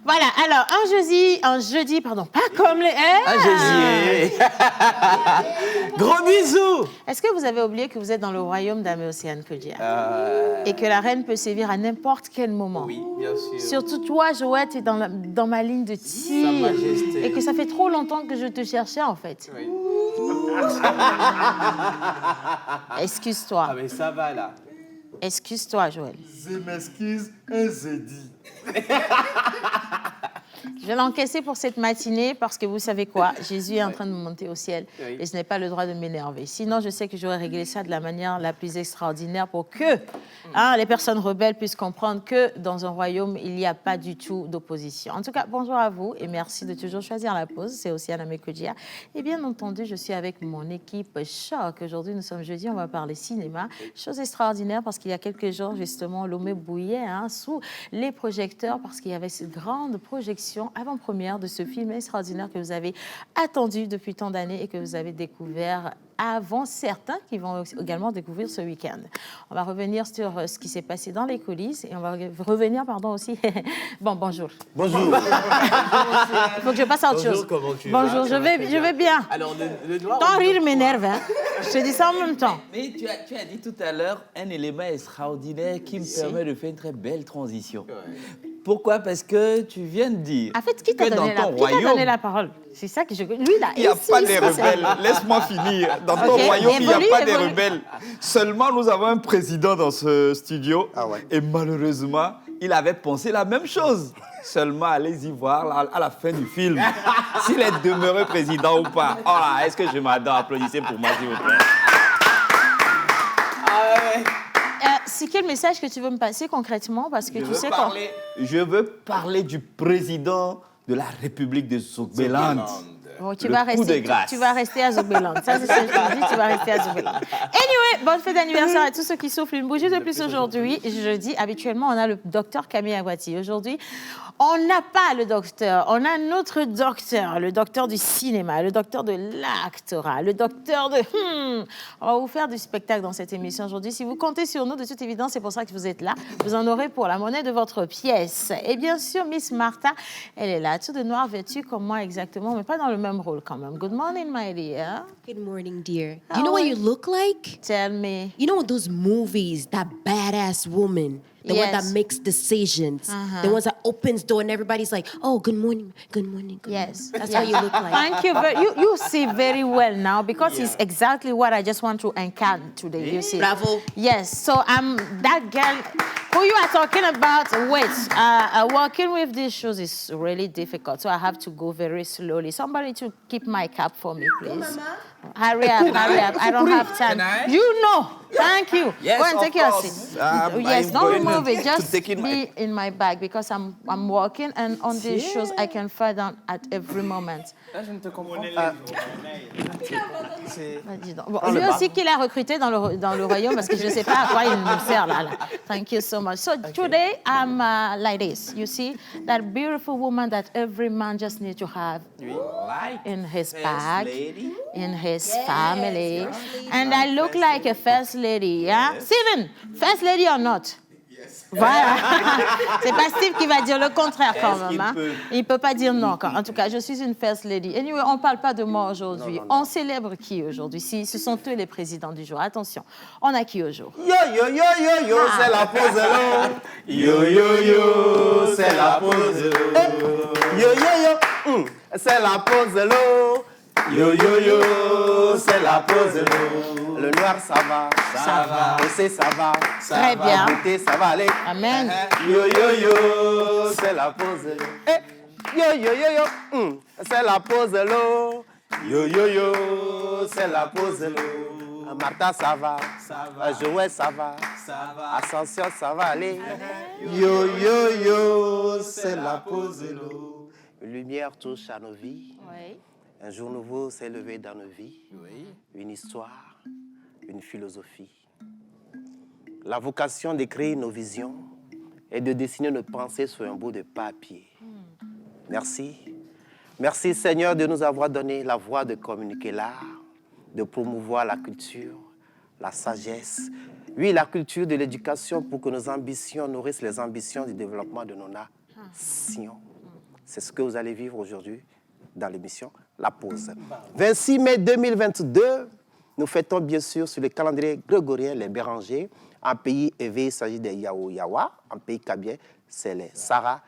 Voilà, alors, un jeudi, pas comme les... Un jeudi. Gros bisous. Est-ce que vous avez oublié que vous êtes dans le royaume d'Amé Océane Kodia et que la reine peut sévir à n'importe quel moment? Oui, bien sûr. Surtout toi, Joël, tu es dans ma ligne de tir. Sa Majesté. Et que ça fait trop longtemps que je te cherchais, en fait. Oui. Excuse-toi. Ah, mais ça va, là. Excuse-toi, Joël. Je m'excuse, un jeudi. Je vais l'encaisser pour cette matinée parce que vous savez quoi, Jésus est en train de monter au ciel Oui. et je n'ai pas le droit de m'énerver. Sinon, je sais que j'aurais réglé ça de la manière la plus extraordinaire pour que les personnes rebelles puissent comprendre que dans un royaume, il n'y a pas du tout d'opposition. En tout cas, bonjour à vous et merci de toujours choisir la pause. C'est Océane Amekodia. Et bien entendu, je suis avec mon équipe Choc. Aujourd'hui, nous sommes jeudi, on va parler cinéma. Chose extraordinaire parce qu'il y a quelques jours, justement, Lomé bouillait sous les projecteurs parce qu'il y avait cette grande projection avant-première de ce film extraordinaire que vous avez attendu depuis tant d'années et que vous avez découvert avant certains qui vont également découvrir ce week-end. On va revenir sur ce qui s'est passé dans les coulisses et on va revenir, aussi... bonjour. Bonjour. Il faut que je passe à autre chose. Comment tu bonjour, vas? je vais bien. Alors, le noir... Ton rire m'énerve, hein. Je te dis ça en même temps. Mais tu as dit tout à l'heure un élément extraordinaire qui me permet de faire une très belle transition. Ouais. Pourquoi? Parce que tu viens de dire En fait, qui t'a que dans ton donné royaume, la parole? C'est ça que je... Lui, là, Il n'y a ici, pas de ici, rebelles. Laisse-moi finir. Dans ton Ok, royaume, il n'y a évolue, pas de évolue. rebelles. Seulement, nous avons un président dans ce studio. Ah ouais. Et malheureusement, il avait pensé la même chose. Seulement, allez-y voir à la fin du film s'il est demeuré président ou pas. Oh là, est-ce que je m'adore? Applaudissez pour moi, s'il vous plaît. C'est quel message que tu veux me passer concrètement? Parce que tu sais qu'on... Je veux parler du président de la République de Zogbeland. Bon, tu Le vas coup de rester, grâce. tu vas rester à Zogbeland. Ça, c'est ce que je te dis, tu vas rester à Zogbeland. Anyway, bonne fête d'anniversaire à tous ceux qui soufflent une bougie de plus aujourd'hui. Jeudi, habituellement, on a le docteur Camille Aguati. Aujourd'hui, on n'a pas le docteur, on a notre docteur, le docteur du cinéma, le docteur de l'actorat, le docteur de... On va vous faire du spectacle dans cette émission aujourd'hui. Si vous comptez sur nous, de toute évidence, c'est pour ça que vous êtes là. Vous en aurez pour la monnaie de votre pièce. Et bien sûr, Miss Martha, elle est là, tout de noir vêtue comme moi exactement, mais pas dans le même rôle quand même. Good morning, my dear. Good morning, dear. How You know what are you look like? Tell me. You know those movies, that badass woman, the one that Yes. makes decisions, the ones that opens door and everybody's like, oh, good morning, good morning. Good Yes, morning. That's how you look like. Thank you. But you see very well now because it's exactly what I just want to encounter today. You see. Bravo. Yes. So I'm that girl who you are talking about. Wait, working with these shoes is really difficult. So I have to go very slowly. Somebody to keep my cap for me, please. Hurry up, hurry up. I don't have time. Can I? You know. Thank you. Yes, Go and of take your course. seat. I'm Yes, don't going move it. to Just take in be in my bag because I'm walking and on these shoes I can fall down at every moment. Là, je ne te comprends Bah, dis donc. Bon, lui aussi qu'il a recruté dans le royaume parce que je ne sais pas à quoi il me sert là. Thank you so much. So today I'm like this. You see that beautiful woman that every man just needs to have in his bag, in his family. And I look like a first lady, yeah? Steven, first lady or not? Voilà. C'est pas Steve qui va dire le contraire quand même. Hein? Il peut pas dire non. En tout cas, je suis une first lady. Anyway, on parle pas de moi aujourd'hui. On célèbre qui aujourd'hui? Si ce sont eux les présidents du jour. Attention, on a qui au jour? Yo, yo, yo, yo, yo, c'est la pause là. Yo, yo, yo, c'est la pause là. Yo, yo, yo, c'est la pause là. Yo, yo, yo, c'est la pause là. Le noir, ça va. Ça va. Le C, ça va. Très bien. Goûter, ça va aller. Amen. Yo, yo, yo, c'est la pause là. Yo, yo, yo, yo, c'est la pause là. Yo, yo, yo, c'est la pause là. Martha, ça va. Ça va. Joël, ça va. Ça va. Ascension, ça va aller. Yo, yo, yo, c'est la pause de l'eau. Une lumière touche à nos vies. Oui. Un jour nouveau s'est levé dans nos vies. Oui. Une histoire, une philosophie. La vocation d'écrire nos visions et de dessiner nos pensées sur un bout de papier. Merci. Merci Seigneur de nous avoir donné la voie de communiquer l'art, de promouvoir la culture, la sagesse. Oui, la culture de l'éducation pour que nos ambitions nourrissent les ambitions du développement de nos nations. C'est ce que vous allez vivre aujourd'hui dans l'émission La Pause. 26 mai 2022, nous fêtons bien sûr sur le calendrier grégorien les Bérangers. En pays éveillé, il s'agit des Yao Yawa. En pays kabien, c'est les Sarah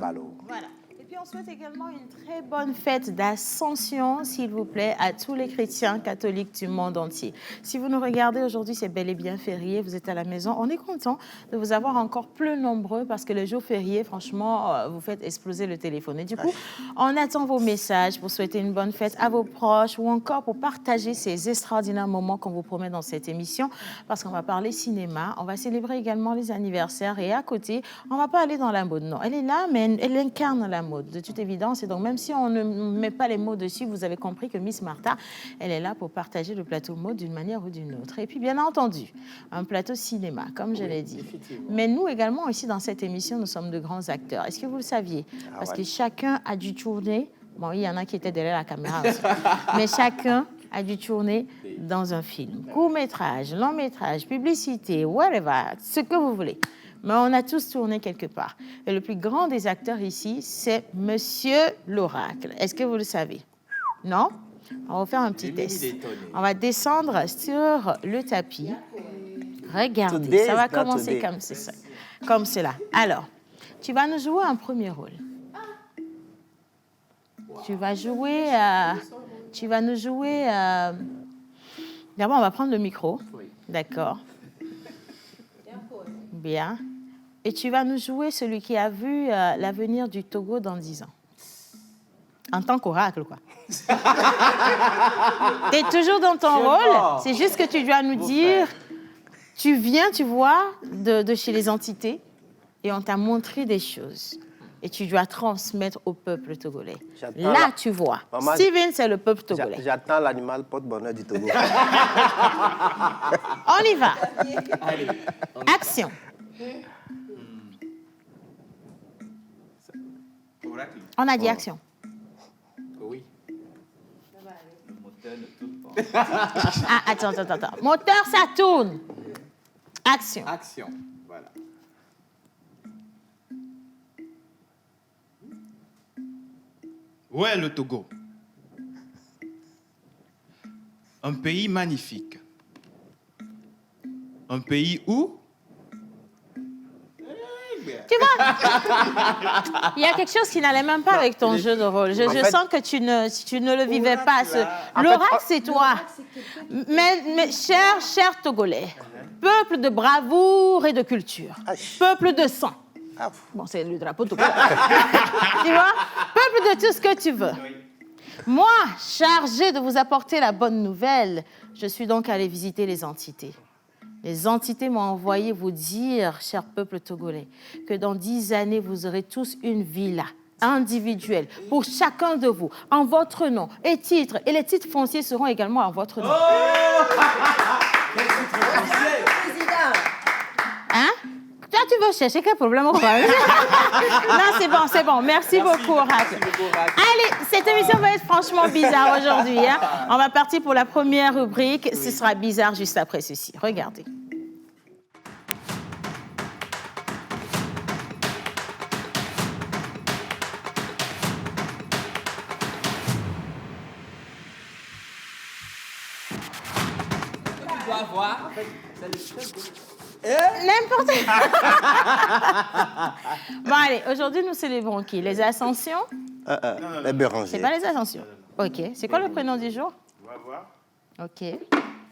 Balo. Voilà. Et puis on souhaite également une très bonne fête d'Ascension, s'il vous plaît, à tous les chrétiens catholiques du monde entier. Si vous nous regardez aujourd'hui, c'est bel et bien férié, vous êtes à la maison. On est content de vous avoir encore plus nombreux parce que le jour férié, franchement, vous faites exploser le téléphone. Et du coup, on attend vos messages pour souhaiter une bonne fête à vos proches ou encore pour partager ces extraordinaires moments qu'on vous promet dans cette émission parce qu'on va parler cinéma, on va célébrer également les anniversaires et à côté, on ne va pas aller dans la mode. Non, elle est là, mais elle incarne la mode. De toute évidence, et donc même si on ne met pas les mots dessus, vous avez compris que Miss Martha, elle est là pour partager le plateau mode d'une manière ou d'une autre. Et puis bien entendu, un plateau cinéma, comme je l'ai dit. Mais nous également, ici dans cette émission, nous sommes de grands acteurs. Est-ce que vous le saviez? Parce que chacun a dû tourner, bon, il y en a qui étaient derrière la caméra aussi, mais chacun a dû tourner dans un film. Court-métrage, long-métrage, publicité, whatever, ce que vous voulez. Mais on a tous tourné quelque part. Et le plus grand des acteurs ici, c'est Monsieur l'Oracle. Est-ce que vous le savez? Non? On va faire un petit test. On va descendre sur le tapis. Regardez, ça va commencer comme ça. Comme cela. Alors, tu vas nous jouer un premier rôle. Tu vas jouer... tu vas nous jouer... D'abord, on va prendre le micro. D'accord. Bien. Et tu vas nous jouer celui qui a vu l'avenir du Togo dans 10 ans. En tant qu'oracle, quoi. Tu es toujours dans ton rôle. C'est juste que tu dois nous dire, tu viens, tu vois, de chez les entités et on t'a montré des choses. Et tu dois transmettre au peuple togolais. Là, tu vois. Maman, Steven, c'est le peuple togolais. J'attends l'animal porte-bonheur du Togo. On y va. Allez. Action. On a dit action. Oui. Ah, attends. Moteur, ça tourne. Action. Action. Voilà. Où est le Togo? Un pays magnifique. Un pays où? Tu vois, il y a quelque chose qui n'allait même pas avec ton jeu de rôle. Je sens que tu ne le vivais pas. L'oracle, c'est toi. Mais cher Togolais, peuple de bravoure et de culture, peuple de sang. Bon, c'est le drapeau togolais. Tu vois, peuple de tout ce que tu veux. Moi, chargée de vous apporter la bonne nouvelle, je suis donc allée visiter les entités. Les entités m'ont envoyé vous dire, cher peuple togolais, que dans 10 années, vous aurez tous une villa individuelle pour chacun de vous, en votre nom et titre. Et les titres fonciers seront également en votre nom. Hein? Toi, tu veux chercher quel problème ou quoi? Non, c'est bon. Merci beaucoup, Oracle. Allez, cette émission va être franchement bizarre aujourd'hui. Hein? On va partir pour la première rubrique. Ce sera bizarre juste après ceci. Regardez. Tu dois voir. N'importe Bon, allez, aujourd'hui, nous célébrons qui? Les Ascensions? Les Bérangers. C'est pas les Ascensions. OK. C'est quoi le prénom du jour? On va voir. OK.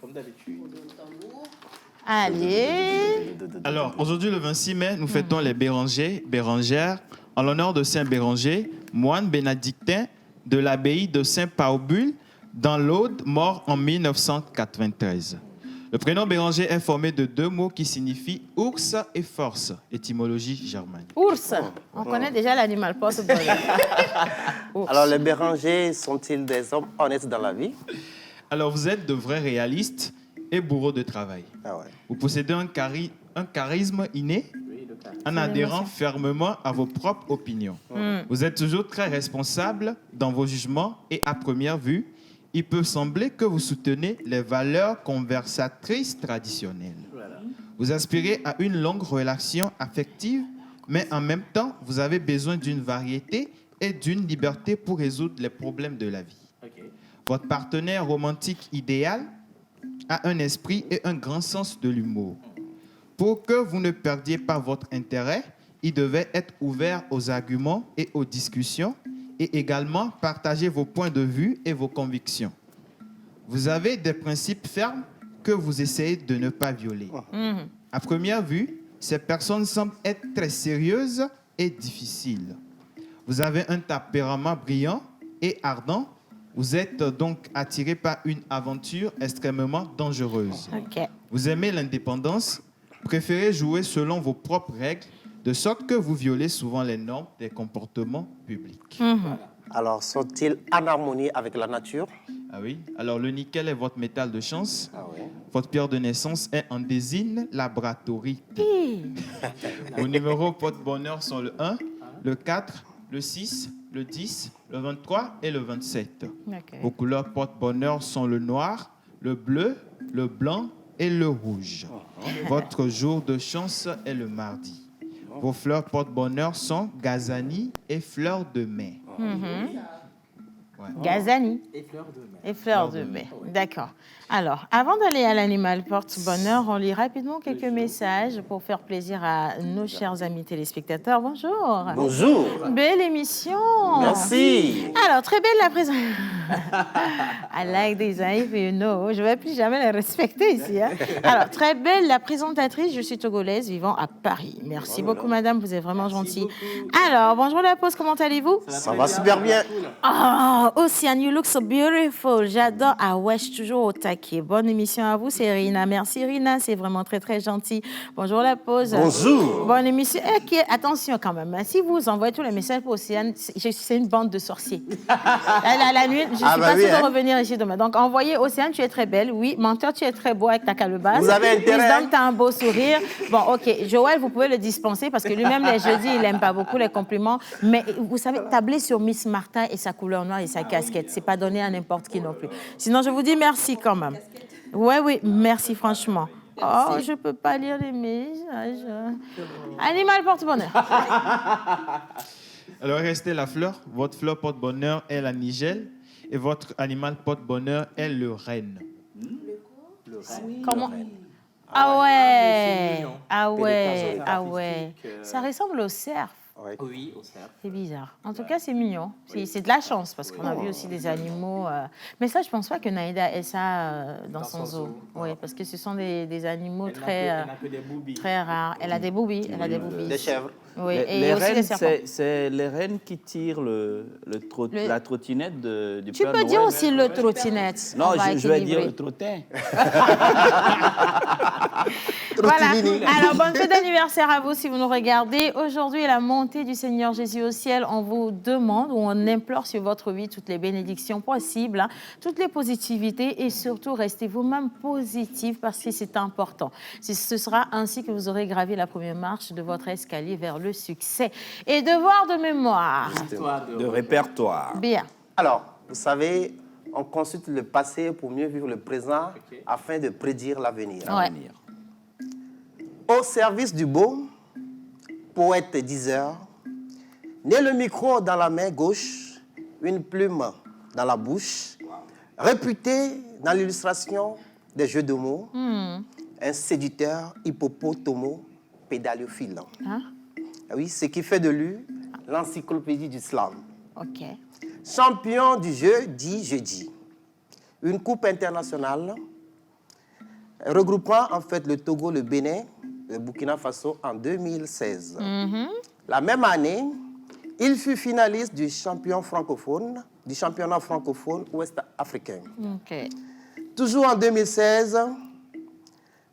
Comme d'habitude. Allez. Alors, aujourd'hui, le 26 mai, nous fêtons les Bérangers, Bérangères, en l'honneur de Saint Béranger, moine bénédictin de l'abbaye de Saint-Paubule dans l'Aude, mort en 1993. Le prénom Béranger est formé de deux mots qui signifient ours et force, étymologie germanique. Ours. On connaît déjà l'animal porte-bonheur. Ours. Alors, les Bérangers sont-ils des hommes honnêtes dans la vie? Alors, vous êtes de vrais réalistes et bourreaux de travail. Ah ouais. Vous possédez un charisme inné en adhérant fermement à vos propres opinions. Vous êtes toujours très responsable dans vos jugements et à première vue, il peut sembler que vous soutenez les valeurs conversatrices traditionnelles. Vous aspirez à une longue relation affective, mais en même temps, vous avez besoin d'une variété et d'une liberté pour résoudre les problèmes de la vie. Votre partenaire romantique idéal a un esprit et un grand sens de l'humour. Pour que vous ne perdiez pas votre intérêt, il devait être ouvert aux arguments et aux discussions et également partager vos points de vue et vos convictions. Vous avez des principes fermes que vous essayez de ne pas violer. À première vue, ces personnes semblent être très sérieuses et difficiles. Vous avez un tempérament brillant et ardent. Vous êtes donc attiré par une aventure extrêmement dangereuse. OK. Vous aimez l'indépendance, préférez jouer selon vos propres règles, de sorte que vous violez souvent les normes des comportements publics. Alors, sont-ils en harmonie avec la nature? Ah oui. Alors, le nickel est votre métal de chance. Ah oui. Votre pierre de naissance est andésine labratorite. Vos numéros porte-bonheur sont le 1, le 4, le 6, le 10, le 23 et le 27. OK. Vos couleurs porte-bonheur sont le noir, le bleu, le blanc et le rouge. Votre jour de chance est le mardi. Vos fleurs porte-bonheur sont gazanie et fleurs de mai. Gazani Et fleurs de mer. et fleurs de mai. D'accord. Alors, avant d'aller à l'animal porte-bonheur, on lit rapidement quelques messages pour faire plaisir à nos chers amis téléspectateurs. Bonjour. Bonjour. Belle émission. Merci. Alors, très belle la présentation. I like these you know. Je ne vais plus jamais les respecter ici. Hein. Alors, très belle la présentatrice. Je suis togolaise vivant à Paris. Merci beaucoup, madame. Vous êtes vraiment gentille. Alors, bonjour la pause. Comment allez-vous? Ça va super bien. Oh, Océane, you look so beautiful. J'adore. Ah ouais, je suis toujours au taquet. Bonne émission à vous, c'est Rina. Merci Rina, c'est vraiment très très gentil. Bonjour la pause. Bonjour. Bonne émission. Ok, attention quand même. Si vous envoyez tous les messages pour Océane, c'est une bande de sorciers. La nuit, je suis pas sûre de revenir ici demain. Donc envoyez Océane, tu es très belle. Oui, menteur, tu es très beau avec ta calebasse. Vous avez intérêt. Wisdom, tu as un beau sourire. Bon, ok. Joël, vous pouvez le dispenser parce que lui-même, les jeudis, il n'aime pas beaucoup les compliments. Mais vous savez, tabler sur Miss Martha et sa couleur noire et sa casquette, c'est pas donné à n'importe qui non plus. Sinon, je vous dis merci quand même. Oui, merci franchement. Oh, je peux pas lire les messages. Animal porte-bonheur. Alors, restez la fleur. Votre fleur porte-bonheur est la nigelle et votre animal porte-bonheur est le renne. Comment? Ah ouais. Ah ouais. Ah ouais. Ça ressemble au cerf. Oui, au cerf. C'est bizarre. En tout cas, c'est mignon. C'est de la chance parce qu'on a vu aussi des animaux. Mais ça, je pense pas que Naïda ait ça dans son zoo. Oui, parce que ce sont des animaux très rares. Elle a des boobies. Elle a des boobies. Des chèvres. Oui, et Les aussi des rennes, serpents. c'est les rennes qui tirent la trottinette du Tu Père peux Noël. dire aussi le trottinette. Non, On va je vais dire équilibrer. le trottin. Voilà. Alors, bonne fête d'anniversaire à vous si vous nous regardez. Aujourd'hui est la montée du Seigneur Jésus au ciel. On vous demande ou on implore sur votre vie toutes les bénédictions possibles, hein, toutes les positivités et surtout restez vous-même positif parce que c'est important. Ce sera ainsi que vous aurez gravi la première marche de votre escalier vers le succès. Et devoir de mémoire. De répertoire. Bien. Alors, vous savez, on consulte le passé pour mieux vivre le présent afin de prédire l'avenir. Ouais. Au service du beau, poète diseur, né le micro dans la main gauche, une plume dans la bouche, réputé dans l'illustration des jeux de mots, un séducteur hippopotamo pédaliophile. Hein? Oui, ce qui fait de lui l'encyclopédie du slam. OK. Champion du jeu dit jeudi. Une coupe internationale regroupant en fait le Togo, le Bénin, le Burkina Faso en 2016. La même année, il fut finaliste du champion francophone du championnat francophone ouest-africain. OK. Toujours en 2016,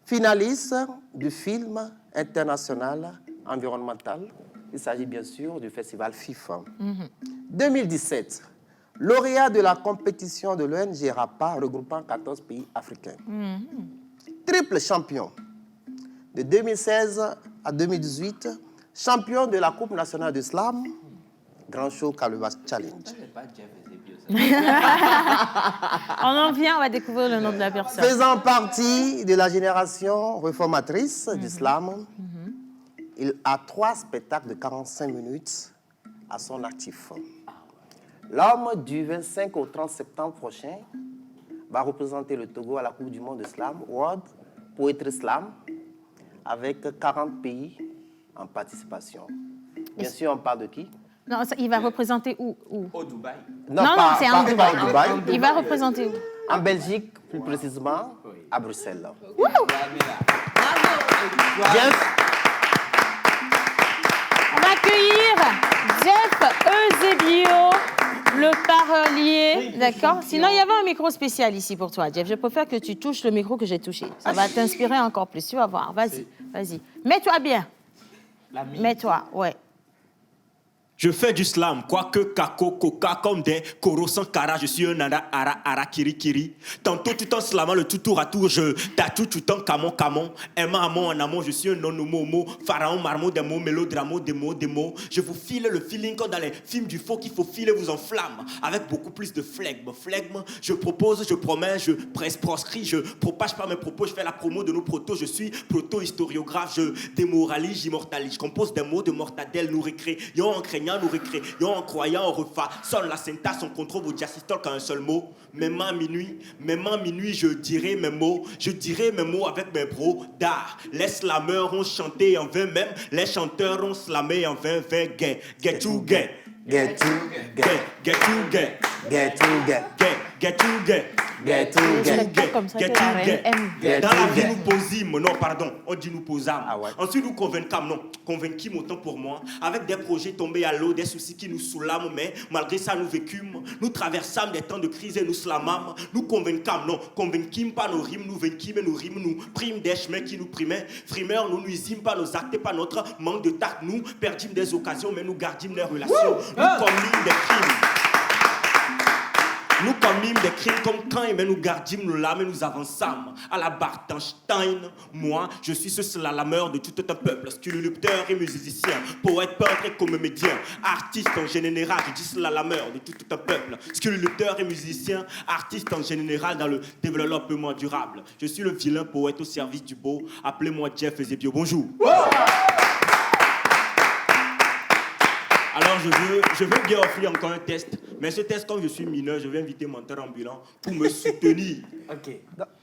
finaliste du film international environnemental. Il s'agit bien sûr du festival FIFA. 2017, lauréat de la compétition de l'ONG RAPA regroupant 14 pays africains. Triple champion de 2016 à 2018, champion de la Coupe nationale de slam, Grand Show Kalubas Challenge. On en vient, on va découvrir le nom de la personne. Faisant partie de la génération réformatrice du slam, il a 3 spectacles de 45 minutes à son actif. L'homme du 25 au 30 septembre prochain va représenter le Togo à la Coupe du Monde de Slam, World Poetry Slam, avec 40 pays en participation. Bien sûr, on parle de qui? Non, il va représenter où? Au Dubaï. Non, c'est en Dubaï. Pas au Dubaï. Il va représenter où? En Belgique, plus précisément, à Bruxelles. Jeff, On va accueillir Jeff Eusebio, le parolier. D'accord? Sinon, il y avait un micro spécial ici pour toi, Jeff. Je préfère que tu touches le micro que j'ai touché. Ça va t'inspirer encore plus. Tu vas voir. Vas-y, vas-y. Mets-toi bien. Mets-toi, ouais. Je fais du slam, quoique kako, coca, comme des koros sans cara, je suis un nana, ara, kiri, kiri. Tantôt tout en slamant le tout tour à tour, je tatoue tout en camon, aimant amont en amont, je suis un non-momo, pharaon, marmot, des mots, mélodramo, des mots. Je vous file le feeling comme dans les films du faux qu'il faut filer, vous enflamme, avec beaucoup plus de flegme. Je propose, je promets, je presse, proscris, je propage pas mes propos, je fais la promo de nos protos, je suis proto-historiographe, je démoralise, j'immortalise, je compose des mots de mortadelle, nous récréons en craignant, nous récréons en croyant, on refaçonne la syntaxe, on contrôle vos diasystoles qu'un seul mot. Même à minuit, je dirai mes mots, avec mes bros d'art. Les slameurs ont chanté en vain, même les chanteurs ont slamé en vain, get to get. get to get, Get to get. get to get, Get to get. get to C'est get. pas comme ça que la reine aime. Get Dans to la vie, get. nous posîmes, non, pardon, on dit nous posâmes. Ah ouais. Ensuite, nous convainquâmes, non, convainquîmes autant pour moi, avec des projets tombés à l'eau, des soucis qui nous soulament, mais malgré ça, nous vécûmes, nous traversâmes des temps de crise et nous slamâmes. Nous convainquâmes, non, convainquîmes pas nos rimes, nous vainquîmes et nos rimes, nous prîmes des chemins qui nous primaient. Frimeurs, nous nuisîmes pas nos actes et pas notre manque de tact. Nous perdîmes des occasions, mais nous gardîmes des relations. Nous commîmes des crimes. Nous commîmes des crimes comme Caïn, mais nous gardîmes nos larmes et nous avançâmes. À la Bartenstein, moi, je suis ce slalomeur de tout un peuple, sculpteur et musicien, poète, peintre et comédien, artiste en général, je dis slalomeur de tout un peuple, sculpteur et musicien, artiste en général dans le développement durable. Je suis le vilain poète au service du beau, appelez-moi Jeff Eusebio, bonjour. Alors, je veux bien offrir encore un test. Mais ce test, comme je suis mineur, je vais inviter mon menteur ambulant pour me soutenir. Ok.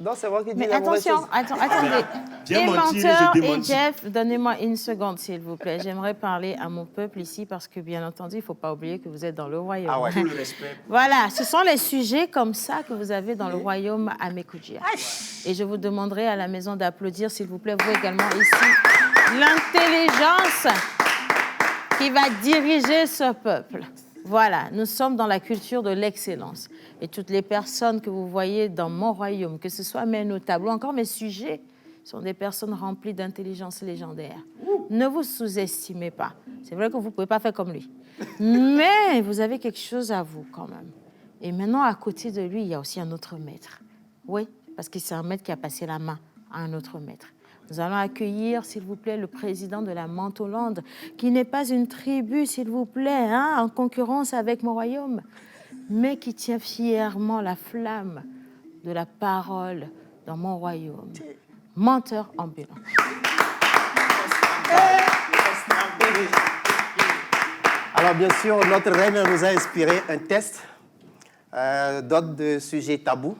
Non, c'est moi qui dis Mais la mauvaise attention, chose. attendez. Bien Et mentir, menteur je et démentis. Jeff, donnez-moi une seconde, s'il vous plaît. J'aimerais parler à mon peuple ici parce que, bien entendu, il ne faut pas oublier que vous êtes dans le royaume. Ah ouais. Tout le respect. Voilà, ce sont les sujets comme ça que vous avez dans le royaume à Mekoudia. Et je vous demanderai à la maison d'applaudir, s'il vous plaît, vous également ici, l'intelligence qui va diriger ce peuple. Voilà, nous sommes dans la culture de l'excellence. Et toutes les personnes que vous voyez dans mon royaume, que ce soit mes notables ou encore mes sujets, sont des personnes remplies d'intelligence légendaire. Ne vous sous-estimez pas. C'est vrai que vous ne pouvez pas faire comme lui. Mais vous avez quelque chose à vous quand même. Et maintenant, à côté de lui, il y a aussi un autre maître. Oui, parce que c'est un maître qui a passé la main à un autre maître. Nous allons accueillir, s'il vous plaît, le président de la Mantolande, qui n'est pas une tribu, s'il vous plaît, en concurrence avec mon royaume, mais qui tient fièrement la flamme de la parole dans mon royaume. Menteur ambulant. Alors, bien sûr, notre reine nous a inspiré un test d'autres de sujets tabous.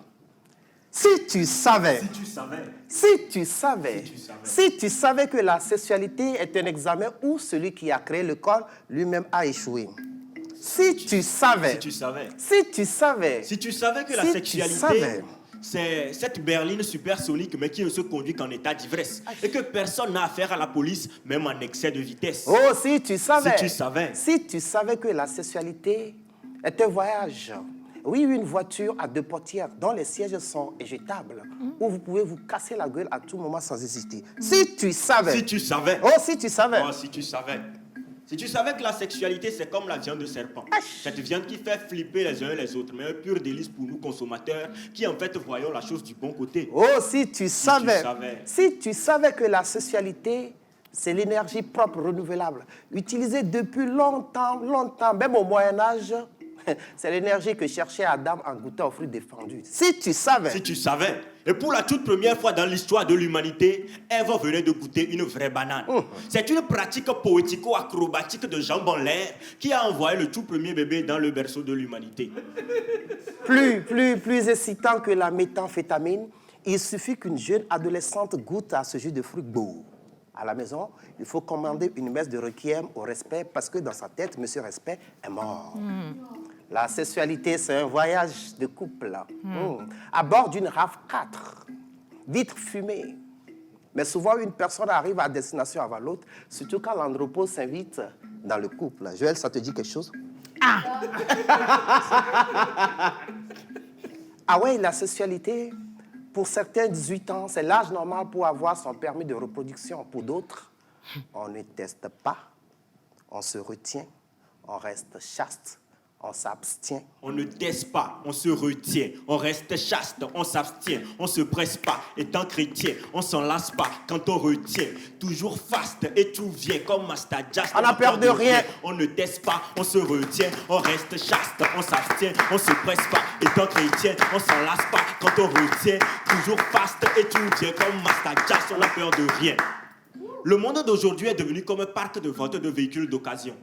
Si tu savais que la sexualité est un examen où celui qui a créé le corps lui-même a échoué. Si tu savais que la sexualité, c'est cette berline supersonique, mais qui ne se conduit qu'en état d'ivresse. Et que personne n'a affaire à la police, même en excès de vitesse. Oh, si tu savais Si tu savais que la sexualité est un voyage. Oui, une voiture à 2 portières dont les sièges sont éjectables, où vous pouvez vous casser la gueule à tout moment sans hésiter. Si tu savais. Si tu savais. Oh, si tu savais. Oh, si tu savais. Si tu savais que la sexualité, c'est comme la viande de serpent. Cette viande qui fait flipper les uns et les autres, mais un pur délice pour nous consommateurs, qui en fait voyons la chose du bon côté. Oh, si tu savais. savais. Si tu savais que la sexualité, c'est l'énergie propre, renouvelable, utilisée depuis longtemps, même au Moyen-Âge. C'est l'énergie que cherchait Adam en goûtant aux fruits défendus. Si tu savais. Si tu savais. Et pour la toute première fois dans l'histoire de l'humanité, Ève venait de goûter une vraie banane. C'est une pratique poético-acrobatique de jambes en l'air qui a envoyé le tout premier bébé dans le berceau de l'humanité. Plus excitant que la méthamphétamine, il suffit qu'une jeune adolescente goûte à ce jus de fruits beau. À la maison, il faut commander une messe de requiem au respect parce que dans sa tête, Monsieur Respect est mort. La sexualité, c'est un voyage de couple. À bord d'une RAV4, vitre fumée. Mais souvent, une personne arrive à destination avant l'autre, surtout quand l'andropause s'invite dans le couple. Joël, ça te dit quelque chose? Ah ouais, la sexualité, pour certains 18 ans, c'est l'âge normal pour avoir son permis de reproduction. Pour d'autres, on ne teste pas, on se retient, on reste chaste. On s'abstient. On ne teste pas, on se retient. On reste chaste, on s'abstient. On se presse pas, étant chrétien. On s'en lasse pas quand on retient. Toujours faste et tout vient comme Mastajas. On n'a peur de rien. On ne teste pas, on se retient. On reste chaste, on s'abstient. On se presse pas, étant chrétien. On s'en lasse pas quand on retient. Toujours faste et tout vient comme Mastajas. On n'a peur de rien. Le monde d'aujourd'hui est devenu comme un parc de vente de véhicules d'occasion.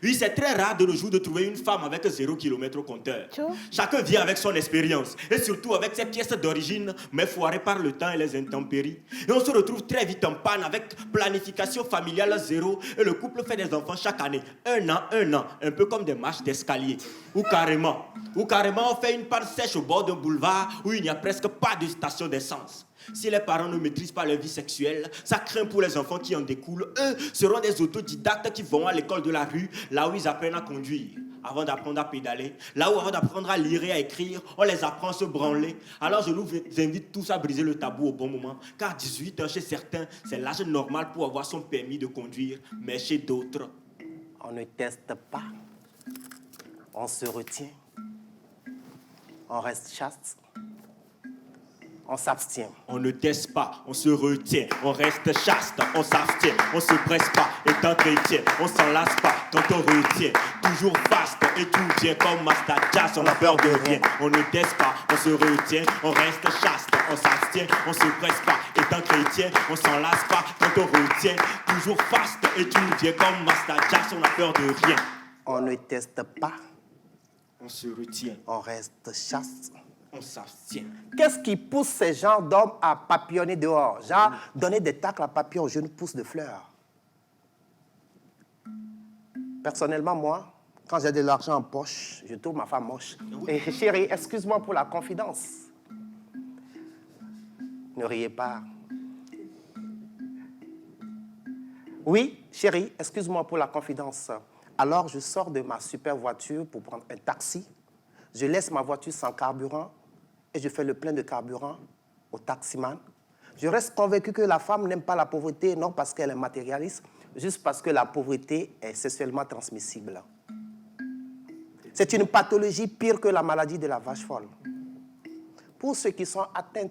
Oui, c'est très rare de nos jours de trouver une femme avec 0 km au compteur. Chacun vient avec son expérience et surtout avec ses pièces d'origine, mais foirées par le temps et les intempéries. Et on se retrouve très vite en panne avec planification familiale zéro et le couple fait des enfants chaque année. Un an, un peu comme des marches d'escalier. Ou carrément on fait une panne sèche au bord d'un boulevard où il n'y a presque pas de station d'essence. Si les parents ne maîtrisent pas leur vie sexuelle, ça craint pour les enfants qui en découlent. Eux seront des autodidactes qui vont à l'école de la rue, là où ils apprennent à conduire. Avant d'apprendre à pédaler, là où avant d'apprendre à lire et à écrire, on les apprend à se branler. Alors je nous invite tous à briser le tabou au bon moment, car 18 ans chez certains, c'est l'âge normal pour avoir son permis de conduire, mais chez d'autres... On ne teste pas, on se retient, on reste chaste. On s'abstient. On ne teste pas, on se retient, on reste chaste, on s'abstient, on se presse pas, étant chrétien, on s'en lasse pas quand on retient, toujours faste et tout vient comme Mastajas, on n'a peur de rien. On ne teste pas, on se retient, on reste chaste, on s'abstient, on se presse pas, étant chrétien, on s'en lasse pas quand on retient, toujours faste et tout vient comme Mastajas, on n'a peur de rien. On ne teste pas, on se retient, on reste chaste. On s'abstient. Qu'est-ce qui pousse ces gens d'hommes à papillonner dehors? Genre, donner des tacles à papillons aux jeunes pousses de fleurs. Personnellement, moi, quand j'ai de l'argent en poche, je trouve ma femme moche. Et chérie, excuse-moi pour la confidence. Ne riez pas. Oui, chérie, excuse-moi pour la confidence. Alors, je sors de ma super voiture pour prendre un taxi. Je laisse ma voiture sans carburant et je fais le plein de carburant au taximan. Je reste convaincu que la femme n'aime pas la pauvreté, non parce qu'elle est matérialiste, juste parce que la pauvreté est sexuellement transmissible. C'est une pathologie pire que la maladie de la vache folle. Pour ceux qui sont atteints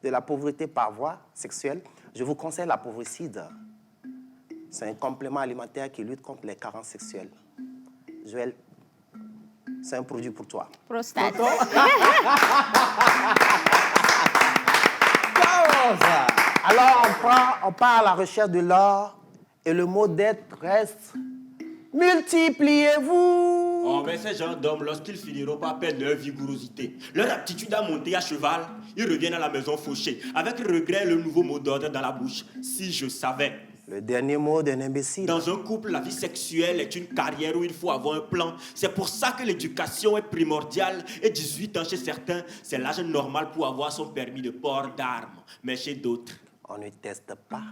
de la pauvreté par voie sexuelle, je vous conseille la pauvricide. C'est un complément alimentaire qui lutte contre les carences sexuelles. Joël, c'est un produit pour toi. Prostate. Alors, on part à la recherche de l'or et le mot d'être reste « multipliez-vous ». Oh, mais ces gens d'hommes, lorsqu'ils finiront par perdre leur vigourosité, leur aptitude à monter à cheval, ils reviennent à la maison fauchés, avec regret le nouveau mot d'ordre dans la bouche. Si je savais. Le dernier mot d'un imbécile. Dans un couple, la vie sexuelle est une carrière où il faut avoir un plan. C'est pour ça que l'éducation est primordiale. Et 18 ans chez certains, c'est l'âge normal pour avoir son permis de port d'armes. Mais chez d'autres... On ne teste pas,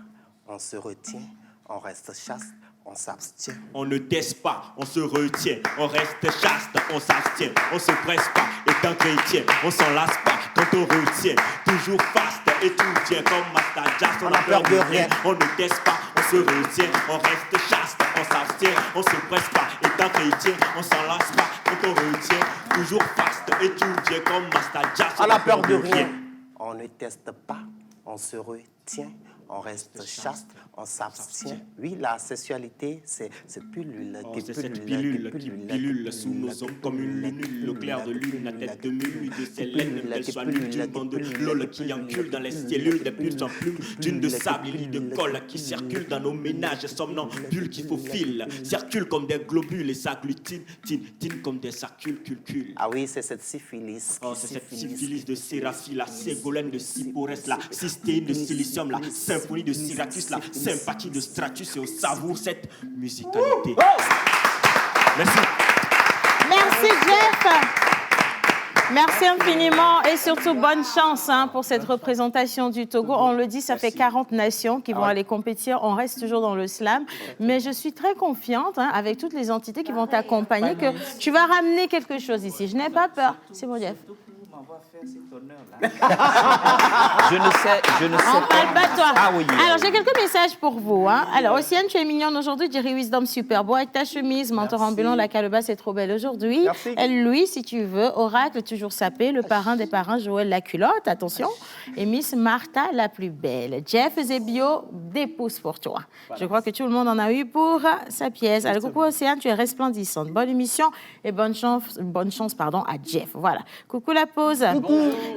on se retient, on reste chaste, on s'abstient. On ne teste pas, on se retient. On reste chaste, on s'abstient. On se presse pas, étant chrétien. On s'en lasse pas quand on retient. Toujours faste et tout tient comme Master Jazz. On n'a peur de rien. On ne teste pas, on se retient. On reste chaste, on s'abstient. On se presse pas, étant chrétien. On s'en lasse pas quand on retient. Toujours faste et tout tient comme Master Jazz. On n'a peur de rien. On ne teste pas, on se retient. On reste chaste, on s'abstient. Oui, la sexualité, c'est pilule. Oh, c'est cette pilule qui pilule sous nos hommes comme une lunule. Le clair de lune, la tête de mule, de ses laines, qu'elle soit nulle d'une bande de lol qui encule dans les cellules des pulses en plumes, d'une de sable et lit de colle qui circule dans nos ménages somnambules qui faufilent, circulent comme des globules et s'agglutinent, tinent comme des sarcules, culcules. Ah oui, c'est cette syphilis. Oh, c'est cette syphilis de Séraphie, la ségolène de Cyporès, la cystéine de silicium, la symphonie de Syracuse, la sympathie de Stratus et on savoure cette musicalité. Merci. Merci, Jeff. Merci infiniment et surtout bonne chance pour cette représentation du Togo. On le dit, ça fait 40 nations qui vont aller compétir. On reste toujours dans le slam. Mais je suis très confiante avec toutes les entités qui vont t'accompagner que tu vas ramener quelque chose ici. Je n'ai pas peur. C'est bon, Jeff. Je ne sais On parle pas de toi. Ah oui. Alors, j'ai quelques messages pour vous. Alors, Océane, tu es mignonne aujourd'hui. Jerry Wisdom, super beau avec ta chemise. Mentor ambulant, la calebasse est trop belle aujourd'hui. Louis, si tu veux. Oracle, toujours sapé. Le parrain des parrains, Joël la culotte. Attention. Et Miss Martha, la plus belle. Jeff Zebio, des pouces pour toi. Je crois que tout le monde en a eu pour sa pièce. Alors, coucou Océane, tu es resplendissante. Bonne émission et bonne chance à Jeff. Voilà. Coucou la pause.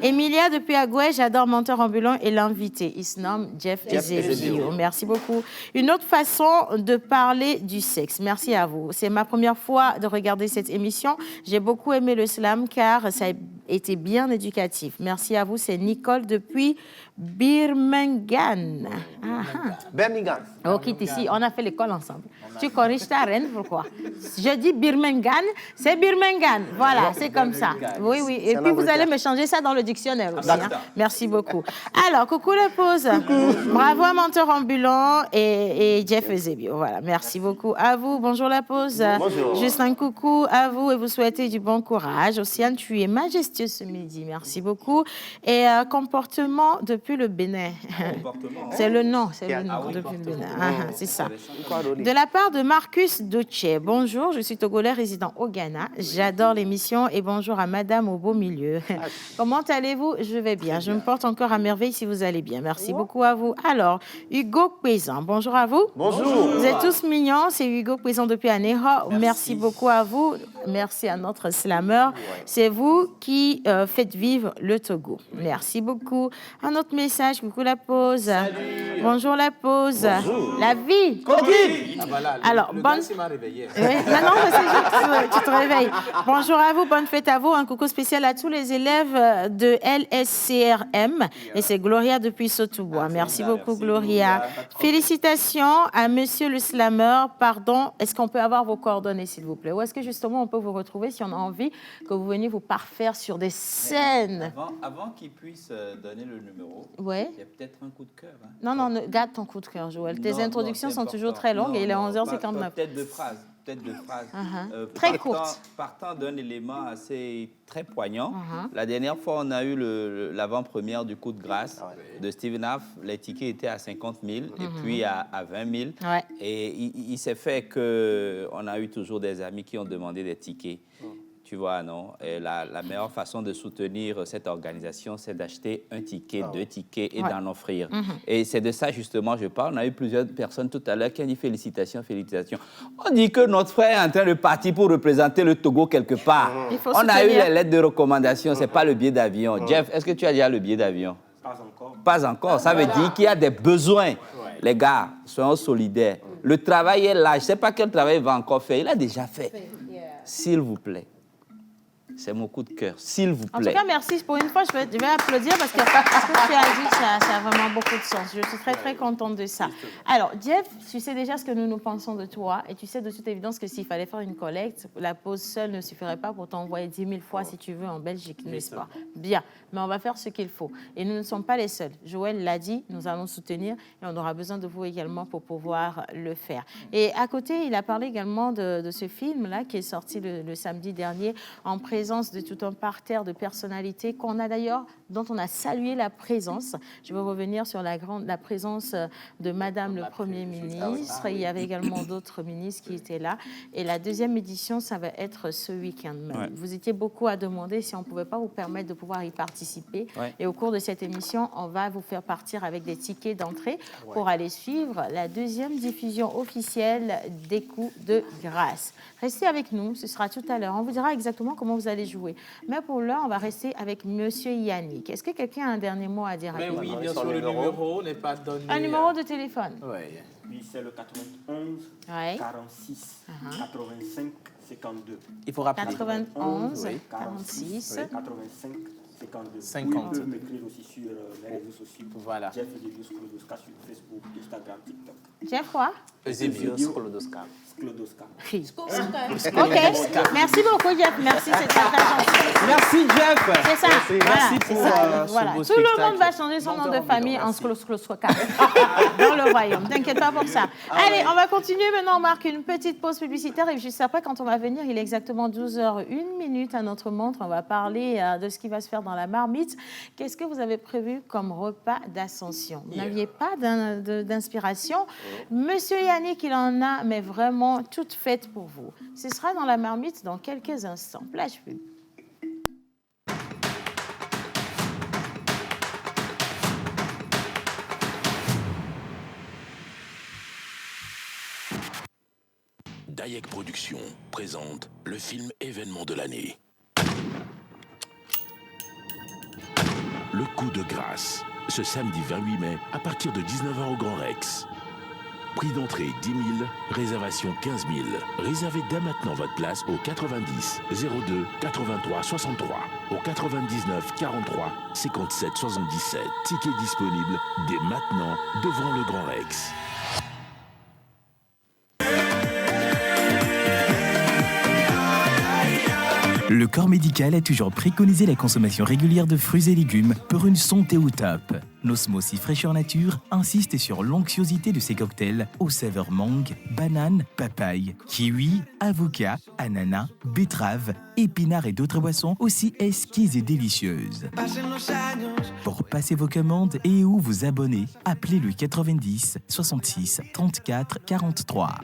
Emilia depuis Agoué, j'adore Menteur ambulant et l'invité. Il se nomme Jeff Ezebio. Merci beaucoup. Une autre façon de parler du sexe. Merci à vous. C'est ma première fois de regarder cette émission. J'ai beaucoup aimé le slam car ça a été bien éducatif. Merci à vous. C'est Nicole depuis Birmingham. Birmingham. Ok, ici, on a fait l'école ensemble. Tu corriges ta reine, pourquoi? Je dis Birmingham, c'est Birmingham. Voilà, c'est comme ça. Oui, oui. Et puis, vous allez me changer ça dans le dictionnaire aussi. Merci beaucoup. Alors, coucou la pause. Bravo à Menteur ambulant et Jeff Ezebio. Voilà, merci beaucoup à vous. Bonjour la pause. Bonjour. Juste un coucou à vous et vous souhaitez du bon courage. Océane, tu es majestueuse ce midi. Merci beaucoup. Et comportement depuis le Bénin. C'est le nom, depuis le Bénin. C'est ça. De la part de Marcus Doche. Bonjour, je suis Togolais résident au Ghana. J'adore l'émission et bonjour à Madame au beau milieu. Comment allez-vous? Je vais bien. Je me porte encore à merveille si vous allez bien. Merci beaucoup à vous. Alors, Hugo Paysan, bonjour à vous. Bonjour. Vous êtes tous mignons. C'est Hugo Paysan depuis Aného. Merci beaucoup à vous. Merci à notre slammer. C'est vous qui faites vivre le Togo. Merci beaucoup. Un autre message. Coucou la pause. Salut. Bonjour la pause. Bonjour. La vie. Covid. Ah, voilà, Alors, le bonne... gars, il m'a réveillé. Oui. Non, c'est juste que tu te réveilles. Bonjour à vous, bonne fête à vous. Un coucou spécial à tous les élèves de LSCRM. Et c'est Gloria depuis Sotobois. Merci beaucoup, Gloria. Félicitations à monsieur le slammer. Pardon, est-ce qu'on peut avoir vos coordonnées, s'il vous plaît? Ou est-ce que justement on peut vous retrouver si on a envie que vous veniez vous parfaire sur des scènes? Avant qu'il puisse donner le numéro, Ouais. il y a peut-être un coup de cœur. Hein. Non, garde ton coup de cœur, Joël. Tes introductions sont toujours très longues et il est 11h59. Peut-être de phrases. Très courte. Partant d'un élément assez très poignant. La dernière fois, on a eu l'avant-première du coup de grâce de Steven Aff. Les tickets étaient à 50 000 et puis à 20 000. Ouais. Et il s'est fait qu'on a eu toujours des amis qui ont demandé des tickets. Tu vois, non? Et la meilleure façon de soutenir cette organisation, c'est d'acheter un ticket, deux tickets et d'en offrir. Et c'est de ça, justement, je parle. On a eu plusieurs personnes tout à l'heure qui ont dit félicitations, félicitations. On dit que notre frère est en train de partir pour représenter le Togo quelque part. On a eu les lettres de recommandation, c'est pas le billet d'avion. Jeff, est-ce que tu as déjà le billet d'avion? Pas encore. Pas encore. Ça veut dire qu'il y a des besoins. Les gars, soyons solidaires. Le travail est là. Je ne sais pas quel travail il va encore faire. Il a déjà fait. S'il vous plaît. C'est mon coup de cœur, s'il vous En tout plaît. cas, merci. Pour une fois, je vais applaudir parce que ce que tu as dit, ça a vraiment beaucoup de sens. Je suis très, très contente de ça. Alors, Jeff, tu sais déjà ce que nous pensons de toi et tu sais de toute évidence que s'il fallait faire une collecte, la pause seule ne suffirait pas pour t'envoyer 10 000 fois, si tu veux, en Belgique, n'est-ce pas? Bien, mais on va faire ce qu'il faut. Et nous ne sommes pas les seuls. Joël l'a dit, nous allons soutenir et on aura besoin de vous également pour pouvoir le faire. Et à côté, il a parlé également de ce film-là qui est sorti le samedi dernier en présence de tout un parterre de personnalités qu'on a d'ailleurs, dont on a salué la présence. Je veux revenir sur la présence de Madame le Premier ministre. Il y avait également d'autres ministres qui étaient là. Et la deuxième édition, ça va être ce week-end. Ouais. Vous étiez beaucoup à demander si on ne pouvait pas vous permettre de pouvoir y participer. Ouais. Et au cours de cette émission, on va vous faire partir avec des tickets d'entrée pour aller suivre la deuxième diffusion officielle des coups de grâce. Restez avec nous, ce sera tout à l'heure. On vous dira exactement comment vous allez jouer. Mais pour l'heure, on va rester avec Monsieur Yannick. Est-ce que quelqu'un a un dernier mot à dire Mais rapidement? oui, bien sûr, le numéro n'est pas donné. Un numéro de téléphone. Oui. Oui, c'est le 91 Ouais. 46 85 52. Il faut rappeler. 91 Oui. 46. 85 52. 50. Vous pouvez m'écrire aussi sur les réseaux sociaux. Voilà. Jeff Eusebius Sklodoska sur Facebook, Instagram, TikTok. Jeff, quoi? Eusebius Sklodoska. Sklodoska. Ok, merci beaucoup, Jeff. Merci, c'est très gentil. Merci, Jeff. C'est ça. Voilà, Merci c'est pour ça. ce Voilà. beau Tout le spectacle. monde va changer son nom de Longtemps, famille en merci. Skloskloskoka dans le royaume. T'inquiète pas pour ça. Allez, on va continuer maintenant. On marque une petite pause publicitaire et juste après, quand on va venir, il est exactement 12h01 à notre montre. On va parler de ce qui va se faire dans la marmite. Qu'est-ce que vous avez prévu comme repas d'ascension? Vous n'aviez pas d'inspiration? Monsieur Yannick, il en a, mais vraiment toute faite pour vous. Ce sera dans la marmite dans quelques instants. Plage pub. Dayek Productions présente le film événement de l'année. Le coup de grâce, ce samedi 28 mai à partir de 19h au Grand Rex. Prix d'entrée 10 000, réservation 15 000. Réservez dès maintenant votre place au 90 02 83 63, au 99 43 57 77. Ticket disponible dès maintenant devant le Grand Rex. Le corps médical a toujours préconisé la consommation régulière de fruits et légumes pour une santé au top. L'Osmosis Fraîcheur Nature insiste sur l'onctuosité de ses cocktails aux saveurs mangue, banane, papaye, kiwi, avocat, ananas, betterave, épinards et d'autres boissons aussi exquises et délicieuses. Pour passer vos commandes et ou vous abonner, appelez le 90 66 34 43.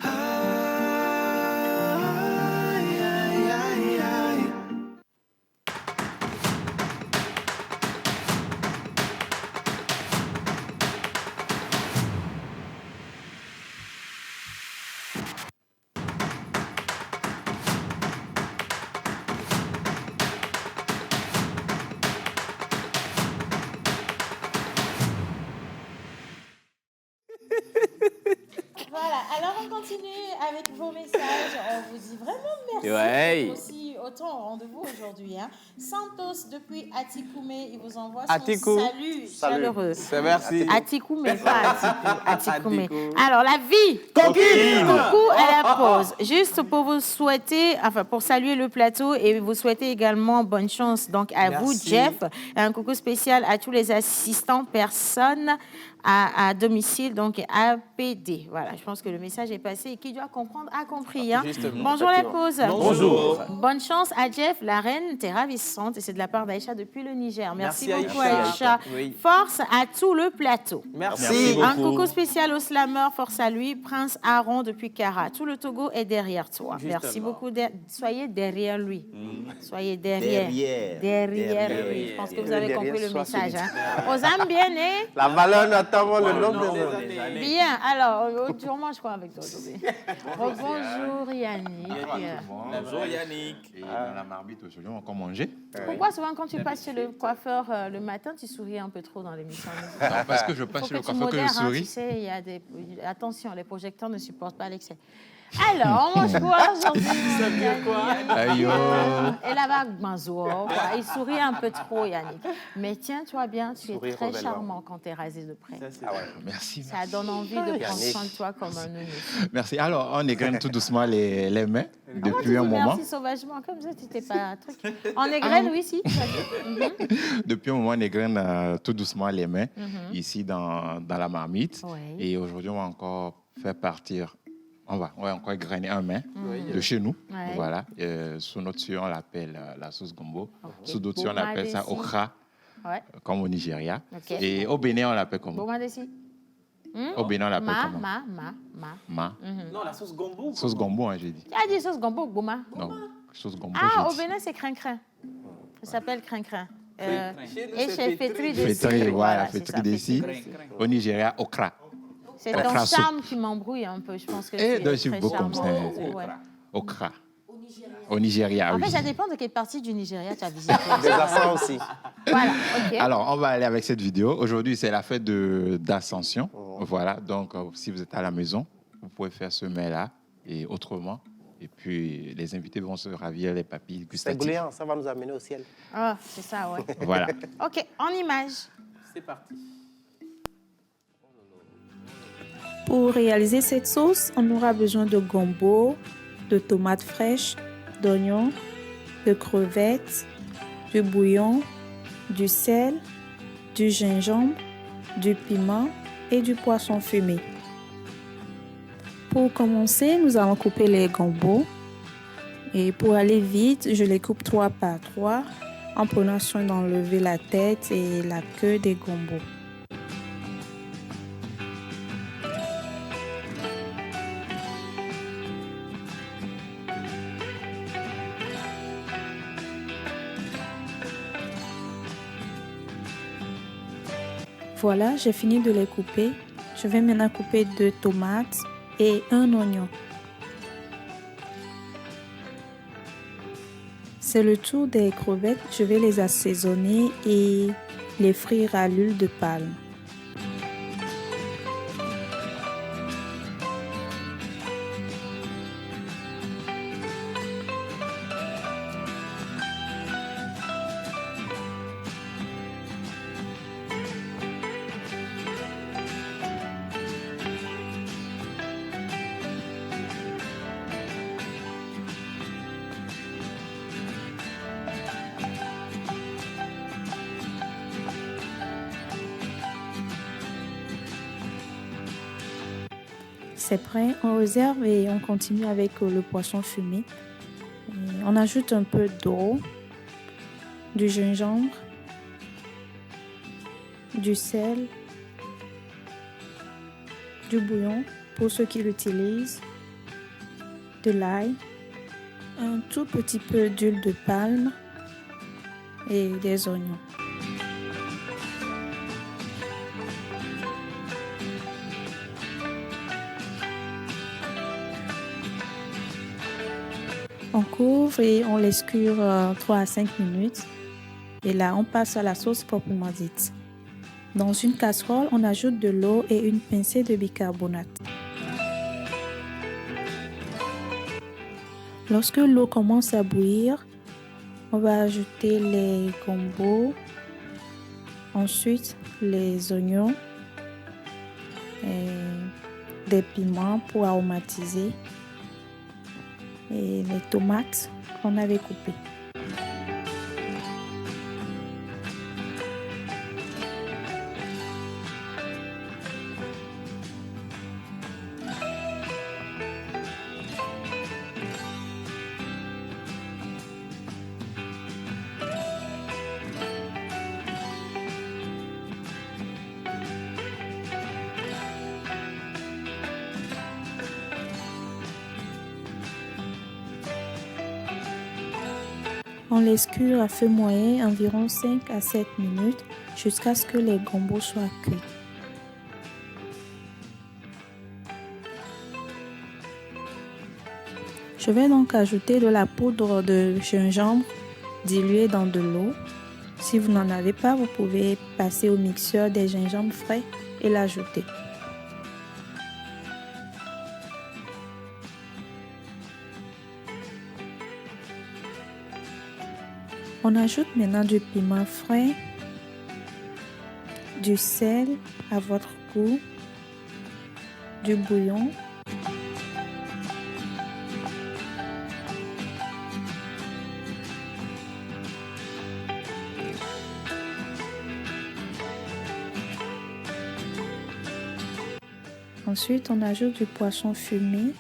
Voilà, alors on continue avec vos messages. On vous dit vraiment merci Ouais. d'être aussi autant au rendez-vous aujourd'hui. Hein. Santos depuis Atikoumé, il vous envoie son Atikou. salut chaleureux. C'est merci. Atikoumé, pas Atikoumé. Alors, la vie Coquine. coucou à la pause. Juste pour vous souhaiter, enfin pour saluer le plateau et vous souhaiter également bonne chance donc à vous, Jeff. Un coucou spécial à tous les assistants personnes à domicile, donc APD. Voilà, je pense que le message est passé et qui doit comprendre a compris. Hein. Bonjour la pause. Bonjour. Bonne chance à Jeff, la reine, t'es ravissante et c'est de la part d'Aïcha depuis le Niger. Merci beaucoup Aïcha. Aïcha. Oui. Force à tout le plateau. Merci. Un coucou spécial au slammer, force à lui, Prince Aaron depuis Kara. Tout le Togo est derrière toi. Merci beaucoup. Soyez derrière lui. Soyez derrière. Derrière lui. Je pense que vous avez compris le message. Hein. Aux âmes bien nées. La valeur n'attend le nombre des années. Bien. Alors, tu remanges quoi avec toi aujourd'hui? Bonjour Yannick. Bonjour Yannick. Et dans la marmite aujourd'hui, on va encore manger. Pourquoi souvent quand tu passes chez le coiffeur le matin, tu souris un peu trop dans l'émission? Non, parce que je Il passe faut chez le que tu coiffeur que je modères, hein, souris. tu sais, il y a des... Attention, les projecteurs ne supportent pas l'excès. Alors, on mange quoi aujourd'hui? C'est bien quoi? Aïe, oh. Et là-bas, Manzo, il sourit un peu trop, Yannick. Mais tiens, toi bien, tu es Sourire très rebellement. charmant quand tu es rasé de près. Ah ouais. Merci. Ça donne envie de prendre soin de toi comme un nounou. Merci. Alors, on égrène tout doucement les mains depuis un moment. Merci sauvagement, comme ça, tu n'étais pas un truc. En égrène, oui, si. Depuis un moment, on égrène tout doucement les mains ici dans la marmite. Ouais. Et aujourd'hui, on va encore faire partir. On va encore égrener un main de chez nous. Ouais. Voilà. Sous notre tuyau, on l'appelle la sauce gombo. Ok. Sous d'autres tuyaux, on appelle ça Boma okra, Ouais. comme au Nigeria. Ok. Et au Bénin, on l'appelle comment? Boma desi. Au Bénin, on l'appelle comment? Ma. Non, la sauce gombo. Sauce gombo, hein, j'ai dit. Tu as dit sauce gombo ou Boma? Non, sauce gombo, Ah, au j'ai dit. Bénin, c'est crin-crin. Ça s'appelle crin-crin. Chez nous, Et c'est chez Fétri Fétri. Fétri, voilà, c'est Fétri ça, d'ici. Au Nigeria, okra. C'est Okra ton soup. charme qui m'embrouille un peu. Je pense que Eh, tu donc, es je suis très beau comme charmant. ça. Ouais. Okra. Au Nigeria, En oui. fait, ça dépend de quelle partie du Nigeria tu as visité. Des accents aussi. Voilà, ok. Alors, on va aller avec cette vidéo. Aujourd'hui, c'est la fête d'Ascension. Voilà, donc si vous êtes à la maison, vous pouvez faire ce mets-là et autrement. Et puis, les invités vont se ravir les papilles C'est gustatives. gluant, ça va nous amener au ciel. Ah, c'est ça, ouais. Voilà. Ok, en image. C'est parti. Pour réaliser cette sauce, on aura besoin de gombo, de tomates fraîches, d'oignons, de crevettes, du bouillon, du sel, du gingembre, du piment et du poisson fumé. Pour commencer, nous allons couper les gombos. Et pour aller vite, je les coupe 3 par 3 en prenant soin d'enlever la tête et la queue des gombos. Voilà, j'ai fini de les couper. Je vais maintenant couper 2 tomates et un oignon. C'est le tour des crevettes. Je vais les assaisonner et les frire à l'huile de palme. C'est prêt, on réserve et on continue avec le poisson fumé. Et on ajoute un peu d'eau, du gingembre, du sel, du bouillon pour ceux qui l'utilisent, de l'ail, un tout petit peu d'huile de palme et des oignons. On couvre et on laisse cuire 3 à 5 minutes. Et là, on passe à la sauce proprement dite. Dans une casserole, on ajoute de l'eau et une pincée de bicarbonate. Lorsque l'eau commence à bouillir, on va ajouter les gombos, ensuite les oignons, et des piments pour aromatiser et les tomates qu'on avait coupées. On laisse cuire à feu moyen environ 5 à 7 minutes jusqu'à ce que les gombos soient cuits. Je vais donc ajouter de la poudre de gingembre diluée dans de l'eau. Si vous n'en avez pas, vous pouvez passer au mixeur des gingembres frais et l'ajouter. On ajoute maintenant du piment frais, du sel à votre goût, du bouillon, ensuite on ajoute du poisson fumé,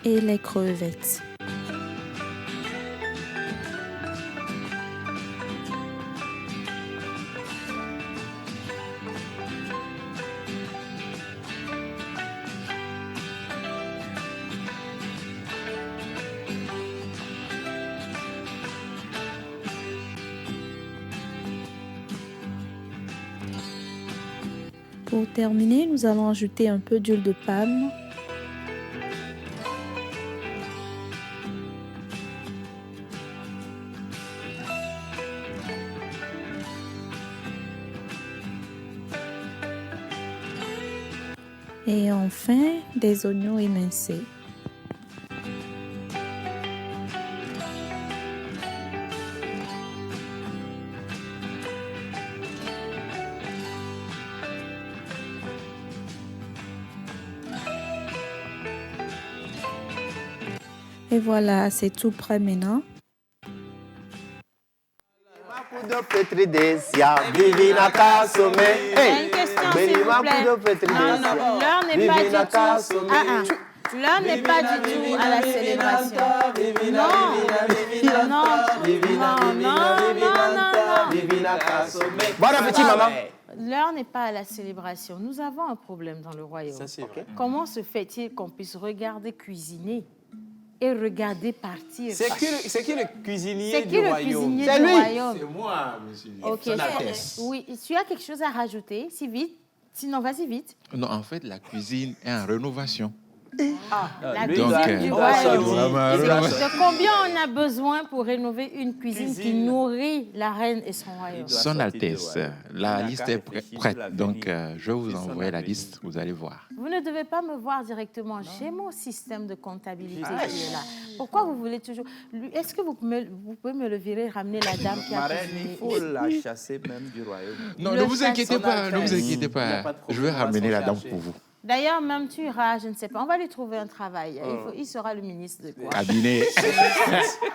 et les crevettes. Pour terminer, nous allons ajouter un peu d'huile de palme. Et enfin, des oignons émincés. Et voilà, c'est tout prêt maintenant. Une question, s'il vous plaît. Non, l'heure n'est pas du tout. L'heure n'est pas du tout à la célébration. Bon appétit, maman. L'heure n'est pas à la célébration. Nous avons un problème dans le royaume. Ça, c'est vrai. Comment se fait-il qu'on puisse regarder cuisiner et regarder partir? C'est qui le cuisinier C'est du qui le royaume? cuisinier C'est du lui. royaume? C'est moi, monsieur. Ok. Son Altesse. Oui, tu as quelque chose à rajouter, si vite. Sinon, vas-y vite. Non, en fait, la cuisine est en rénovation. La lui, cuisine il du doit royaume. sortir. De combien on a besoin pour rénover une cuisine qui nourrit la reine et son royaume? Son Altesse, la Il liste n'a est qu'à réfléchir prête. sur l'avenir. Donc, je vais vous C'est son envoyer la avenir. liste, vous allez voir. Vous ne devez pas me voir directement. J'ai mon système de comptabilité qui est là. Pourquoi vous voulez toujours... Est-ce que vous pouvez me le virer, ramener la dame qui a Marraine, cuisiné il faut la chasser même du royaume. Non, Le ne vous inquiétez chasse- pas, ne vous inquiétez Il y a pas. pas de problème, Je vais on va ramener s'en la dame charger. pour vous. D'ailleurs, même tu iras, je ne sais pas. On va lui trouver un travail. Il sera le ministre de quoi? Cabinet.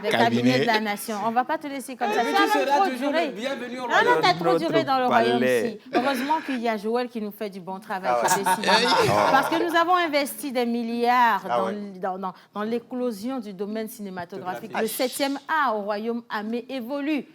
Des cabinets de la nation. On ne va pas te laisser comme ça. Mais Ça tu va seras trop toujours durer. le bienvenu au Non, royaume. non, t'as trop Notre duré dans le palais. royaume-ci. Heureusement qu'il y a Joël qui nous fait du bon travail. décidément. Parce que nous avons investi des milliards dans l'éclosion du domaine cinématographique. Le 7e art au royaume Amé évolue.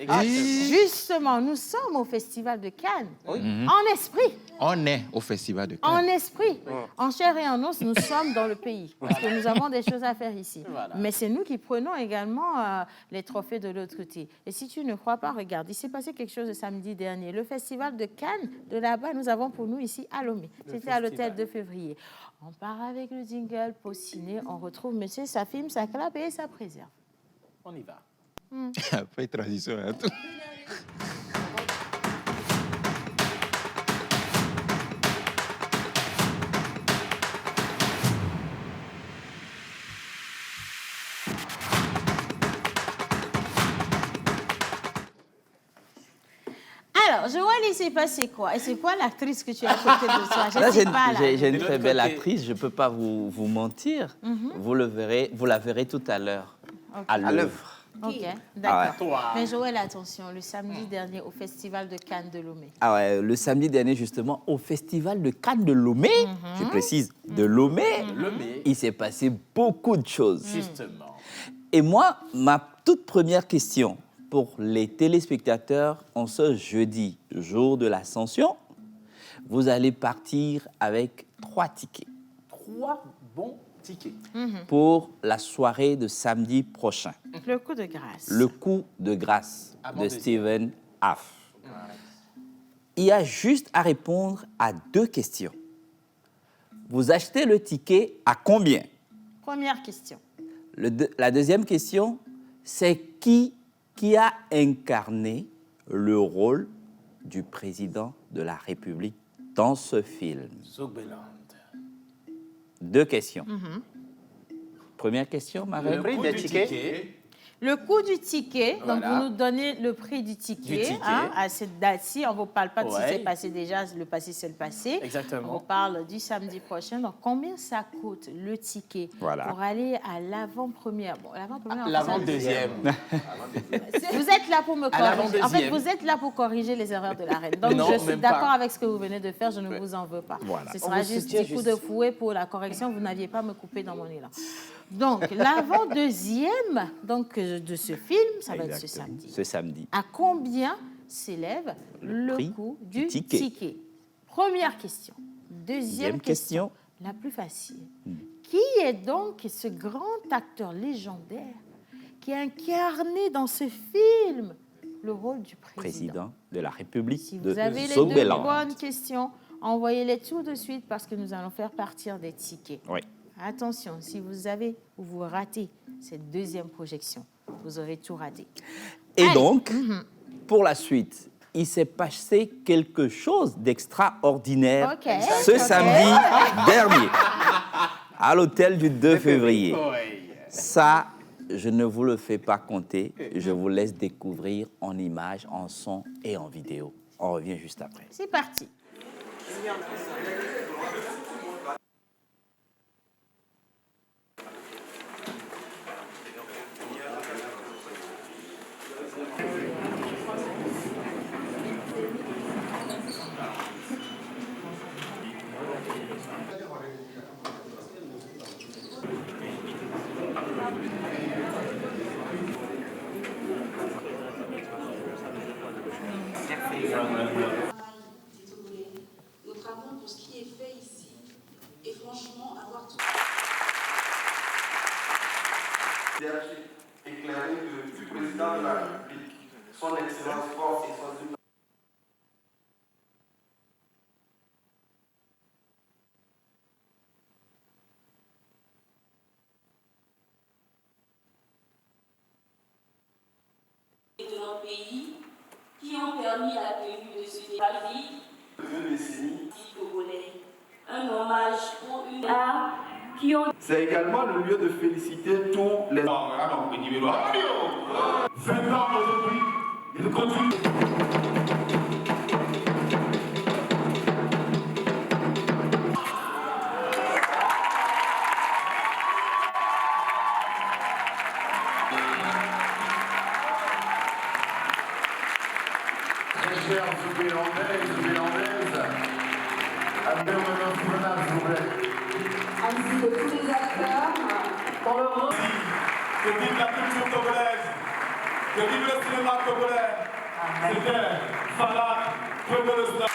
Justement, nous sommes au Festival de Cannes. En esprit. On est au Festival de En Cannes. esprit, en chair et en os, nous sommes dans le pays. Parce que nous avons des choses à faire ici. Voilà. Mais c'est nous qui prenons également les trophées de l'autre côté. Et si tu ne crois pas, regarde, il s'est passé quelque chose le samedi dernier. Le festival de Cannes, de là-bas, nous avons pour nous ici à Lomé. C'était à l'hôtel de février. On part avec le jingle pour ciné. On retrouve monsieur, ça filme, ça clappe et ça préserve. On y va. Après transition. Hein, tout. Alors, Joël, il s'est passé quoi? Et c'est quoi l'actrice que tu as à côté de toi? Je Là, ne j'ai sais pas, là. j'ai une De très l'autre belle côté. actrice, je ne peux pas vous mentir. Vous la verrez tout à l'heure, à À l'œuvre. Ok, d'accord. Toi. Mais Joël, attention, le samedi dernier au Festival de Cannes de Lomé. Ah ouais, le samedi dernier, justement, au Festival de Cannes de Lomé, je précise, de Lomé, Lomé, il s'est passé beaucoup de choses. justement. Et moi, ma toute première question pour les téléspectateurs en ce jeudi, jour de l'Ascension, vous allez partir avec 3 tickets 3 bons tickets. pour la soirée de samedi prochain. Le coup de grâce. Le coup de grâce Avant de deuxième. Stephen Haff. Il y a juste à répondre à 2 questions. Vous achetez le ticket à combien? Première question. La deuxième question, c'est qui a incarné le rôle du président de la République Dans ce film, Zogbeland. 2 questions. Première question, Marie. Le prix des tickets. Le coût du ticket, donc Voilà. vous nous donnez le prix du ticket, Du ticket. à cette date-ci. On ne vous parle pas de ce qui Ouais. s'est passé déjà, le passé c'est le passé. Exactement. On vous parle du samedi prochain. Donc combien ça coûte le ticket Voilà. pour aller à l'avant-première? Bon, l'avant-première. en fait, L'avant-deuxième. Vous êtes là pour me À corriger. En fait, l'avant-deuxième. vous êtes là pour corriger les erreurs de la reine. Donc, Non, je suis même d'accord pas. avec ce que vous venez de faire. Je ne vous en veux pas. Voilà. Ce On sera vous juste soutient 10 coups de juste. fouet pour la correction. Vous n'aviez pas à me couper dans mon élan. Donc, l'avant-deuxième de ce film, ça va être ce Exactement. samedi. Ce samedi. À combien s'élève le prix coût du du ticket. ticket? Première question. Deuxième question. La plus facile. Qui est donc ce grand acteur légendaire qui a incarné dans ce film le rôle du président? Président de la République Si de vous avez les 2 Zogbeland. bonnes questions, envoyez-les tout de suite parce que nous allons faire partir des tickets. Oui. Attention, si vous avez ou vous ratez cette deuxième projection, vous aurez tout raté. Et Allez. donc, pour la suite, il s'est passé quelque chose d'extraordinaire Ok. ce Ok. samedi dernier à l'hôtel du 2 février. Ça, je ne vous le fais pas compter. Je vous laisse découvrir en images, en son et en vidéo. On revient juste après. C'est parti. Nous travaillons pour ce qui est fait ici et franchement avoir tout. Éclairé du président de la République, son excellence force et son De nos pays qui ont permis la tenue de ce débat togolais. Un hommage pour une art qui ont. C'est également le lieu de féliciter tous les... 20 ans aujourd'hui, il continue. Très chers Zogbelandais et Zogbelandaises, amenez au moment promenade, s'il vous plaît. Ainsi que tous les acteurs dans le monde. Que vive la culture togolaise, que vive le cinéma togolais. C'était Salah Togolesna.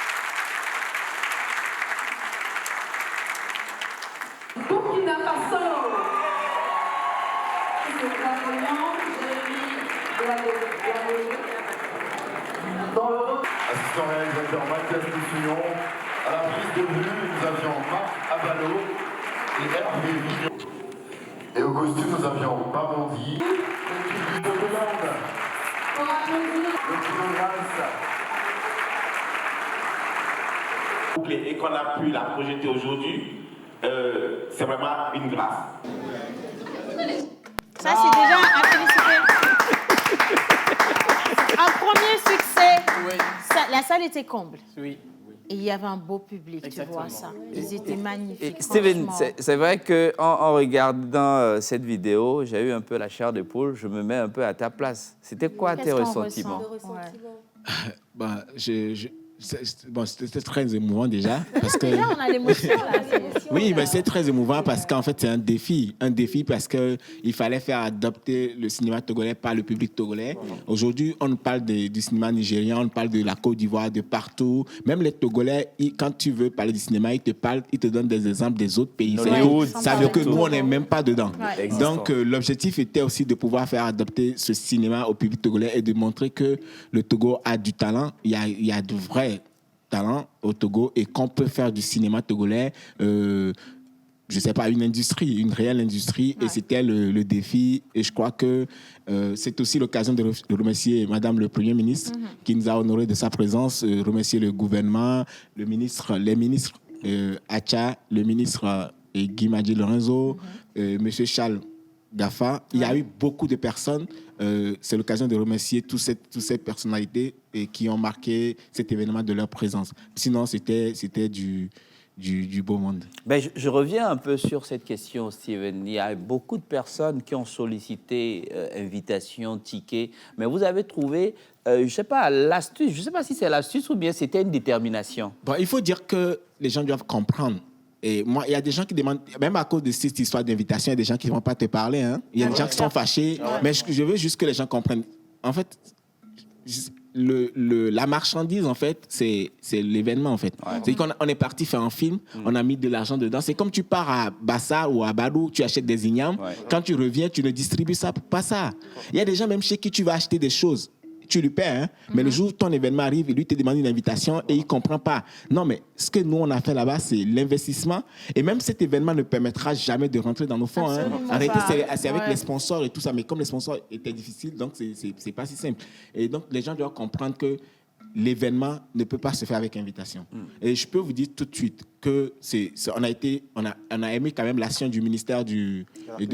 Burkina Faso. C'est clairement Jérémy de la dans le monde. Assistant réalisateur Mathias Poussillon. À la prise de vue, nous avions Marc Abalo et Hervé Vignon. Et au costume, nous avions Babondi, l'équipe du Zogbeland, le Kino Grâce. Et qu'on a pu la projeter aujourd'hui, c'est vraiment une grâce. Ça, c'est déjà à féliciter. Un premier succès. La salle était comble. Oui. Et il y avait un beau public, Exactement. tu vois ça. Ils étaient magnifiques. Steven, franchement. c'est vrai qu'en regardant cette vidéo, j'ai eu un peu la chair de poule. Je me mets un peu à ta place. C'était quoi tes Qu'est-ce qu'on ressentiments? ressent? Ouais. Bah, c'était très émouvant déjà. Parce que... Déjà, on a l'émotion là. c'est- Oui, mais c'est très émouvant parce qu'en fait, c'est un défi. Un défi parce qu'il fallait faire adopter le cinéma togolais par le public togolais. Aujourd'hui, on parle du cinéma nigérien, on parle de la Côte d'Ivoire, de partout. Même les Togolais, quand tu veux parler du cinéma, ils te donnent des exemples des autres pays. Nollywood, Ça veut dire que nous, on n'est même pas dedans. Ouais. Donc, l'objectif était aussi de pouvoir faire adopter ce cinéma au public togolais et de montrer que le Togo a du talent. Il y a de vrais talent au Togo et qu'on peut faire du cinéma togolais je sais pas, une industrie, une réelle industrie, et c'était le défi. Et je crois que c'est aussi l'occasion de remercier Madame le Premier ministre qui nous a honoré de sa présence, remercier le gouvernement, les ministres, Acha, le ministre Guy Madi Lorenzo, Monsieur Charles Gaffa. Il y a eu beaucoup de personnes. C'est l'occasion de remercier toutes ces personnalités qui ont marqué cet événement de leur présence. Sinon, c'était du beau monde. Ben, je reviens un peu sur cette question, Steven. Il y a beaucoup de personnes qui ont sollicité invitation, ticket, mais vous avez trouvé, je ne sais pas, l'astuce, je ne sais pas si c'est l'astuce ou bien c'était une détermination. Bon, il faut dire que les gens doivent comprendre. Et moi, il y a des gens qui demandent, même à cause de cette histoire d'invitation, il y a des gens qui ne vont pas te parler. Hein. Il y a des gens qui sont fâchés, mais je veux juste que les gens comprennent. En fait, la marchandise, en fait, c'est l'événement, en fait. C'est-à-dire qu'on est parti faire un film, on a mis de l'argent dedans. C'est comme tu pars à Bassa ou à Badou, tu achètes des ignames. Quand tu reviens, tu ne distribues pas ça. Il y a des gens même chez qui tu vas acheter des choses. Tu lui paies, hein? Mais le jour où ton événement arrive, lui te demande une invitation et il ne comprend pas. Non, mais ce que nous, on a fait là-bas, c'est l'investissement. Et même cet événement ne permettra jamais de rentrer dans nos fonds. Hein? En réalité, c'est avec les sponsors et tout ça. Mais comme les sponsors étaient difficiles, donc c'est pas si simple. Et donc, les gens doivent comprendre que l'événement ne peut pas se faire avec invitation. Et je peux vous dire tout de suite que on a aimé quand même l'action du ministère de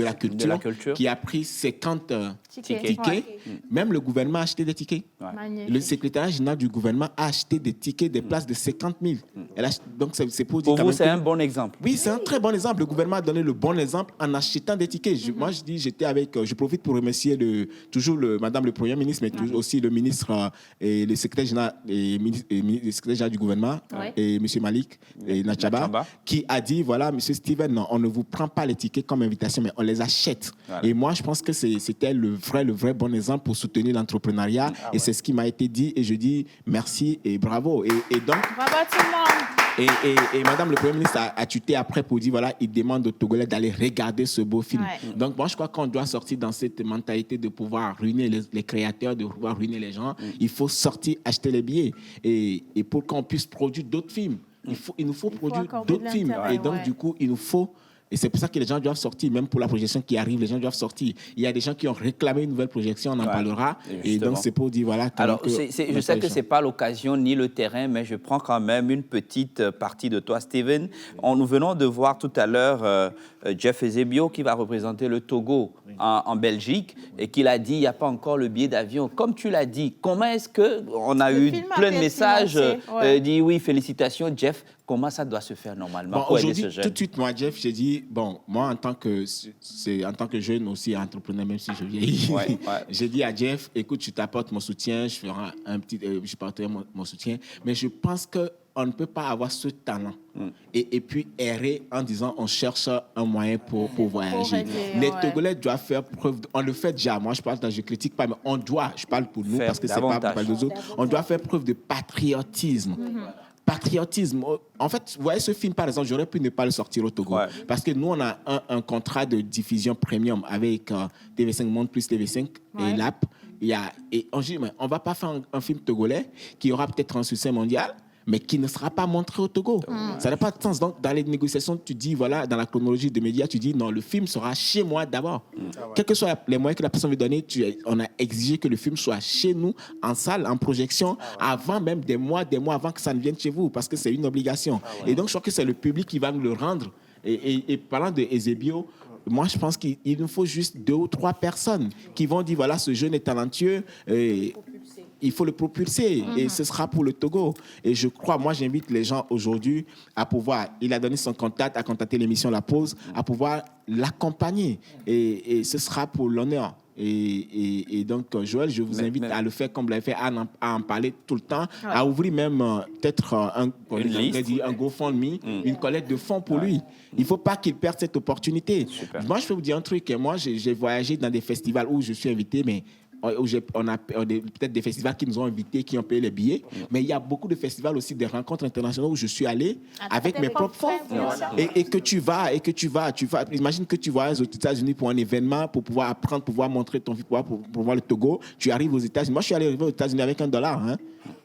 la Culture qui a pris 50 tickets. Même le gouvernement a acheté des tickets. Le secrétariat général du gouvernement a acheté des tickets, des places de 50 000. Donc c'est pour dire vous, c'est un bon exemple. Oui, c'est un très bon exemple. Le gouvernement a donné le bon exemple en achetant des tickets. Moi, je dis, je profite pour remercier toujours Madame le Premier ministre, mais aussi le ministre et le secrétaire général, le secrétaire général du gouvernement, et M. Malik et Nachaba, qui a dit, voilà, M. Steven, non, on ne vous prend pas les tickets comme invitation, mais on les achète. Voilà. Et moi, je pense que c'était le vrai bon exemple pour soutenir l'entrepreneuriat. Et c'est ce qui m'a été dit. Et je dis merci et bravo. Et donc, bravo à tout le monde. Et Madame le Premier ministre a tuté après pour dire, voilà, il demande aux Togolais d'aller regarder ce beau film. Donc, moi, je crois qu'on doit sortir dans cette mentalité de pouvoir ruiner les créateurs, de pouvoir ruiner les gens. Il faut sortir, acheter les billets. Et pour qu'on puisse produire d'autres films, il nous faut produire d'autres films. Et donc, du coup, il nous faut... Et c'est pour ça que les gens doivent sortir, même pour la projection qui arrive, les gens doivent sortir. Il y a des gens qui ont réclamé une nouvelle projection, on en parlera. Et donc, c'est pour dire, voilà... Alors, je sais que ce n'est pas l'occasion ni le terrain, mais je prends quand même une petite partie de toi, Steven. Nous venons de voir tout à l'heure Jeff Ezebio qui va représenter le Togo en Belgique et qu'il a dit, il n'y a pas encore le billet d'avion. Comme tu l'as dit, comment est-ce qu'on a eu plein de messages dit, oui, félicitations, Jeff. Comment ça doit se faire normalement pour aider ce jeune? Tout de suite, moi, Jeff, j'ai dit, moi, en tant que jeune aussi entrepreneur, même si je vieillis, j'ai dit à Jeff, écoute, je t'apporte mon soutien, je partagerai mon soutien, mais je pense qu'on ne peut pas avoir ce talent et puis errer en disant on cherche un moyen pour voyager. Les Togolais doivent faire preuve, on le fait déjà, moi je critique pas, mais on doit, je parle pour nous parce que c'est pas pour les autres, on doit faire preuve de patriotisme. Patriotisme. En fait, vous voyez ce film, par exemple, j'aurais pu ne pas le sortir au Togo. Parce que nous, on a un contrat de diffusion premium avec TV5 Monde plus TV5 et l'AP. Et on dit, on ne va pas faire un film togolais qui aura peut-être un succès mondial, mais qui ne sera pas montré au Togo. Ça n'a pas de sens. Donc, dans les négociations, tu dis, voilà, dans la chronologie des médias, tu dis, non, le film sera chez moi d'abord. Quels que soient les moyens que la personne veut donner, on a exigé que le film soit chez nous, en salle, en projection, avant même des mois avant que ça ne vienne chez vous, parce que c'est une obligation. Et donc, je crois que c'est le public qui va nous le rendre. Et parlant de Ezebio, moi, je pense qu'il nous faut juste 2 ou 3 personnes qui vont dire, voilà, ce jeune est talentueux, il faut le propulser et ce sera pour le Togo. Et je crois, moi, j'invite les gens aujourd'hui à pouvoir, il a donné son contact, à contacter l'émission La Pause, à pouvoir l'accompagner et ce sera pour l'honneur. Et donc, Joël, je vous invite à le faire comme vous l'avez fait, à en parler tout le temps, à ouvrir même peut-être un GoFundMe, une collecte de fonds pour lui. Il ne faut pas qu'il perde cette opportunité. Moi, je peux vous dire un truc. Moi, j'ai voyagé dans des festivals où je suis invité, mais on a peut-être des festivals qui nous ont invités, qui ont payé les billets, mais il y a beaucoup de festivals aussi, des rencontres internationales où je suis allé avec mes propres fonds. Et que tu vas, imagine que tu voyages aux États-Unis pour un événement, pour pouvoir apprendre, pour pouvoir montrer ton film, pour voir le Togo. Tu arrives aux États-Unis. Moi, je suis allé aux États-Unis avec $1. Hein.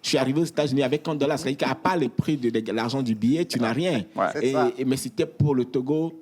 Je suis arrivé aux États-Unis avec $1. C'est-à-dire qu'à part le prix de l'argent du billet, tu n'as rien. Mais c'était pour le Togo.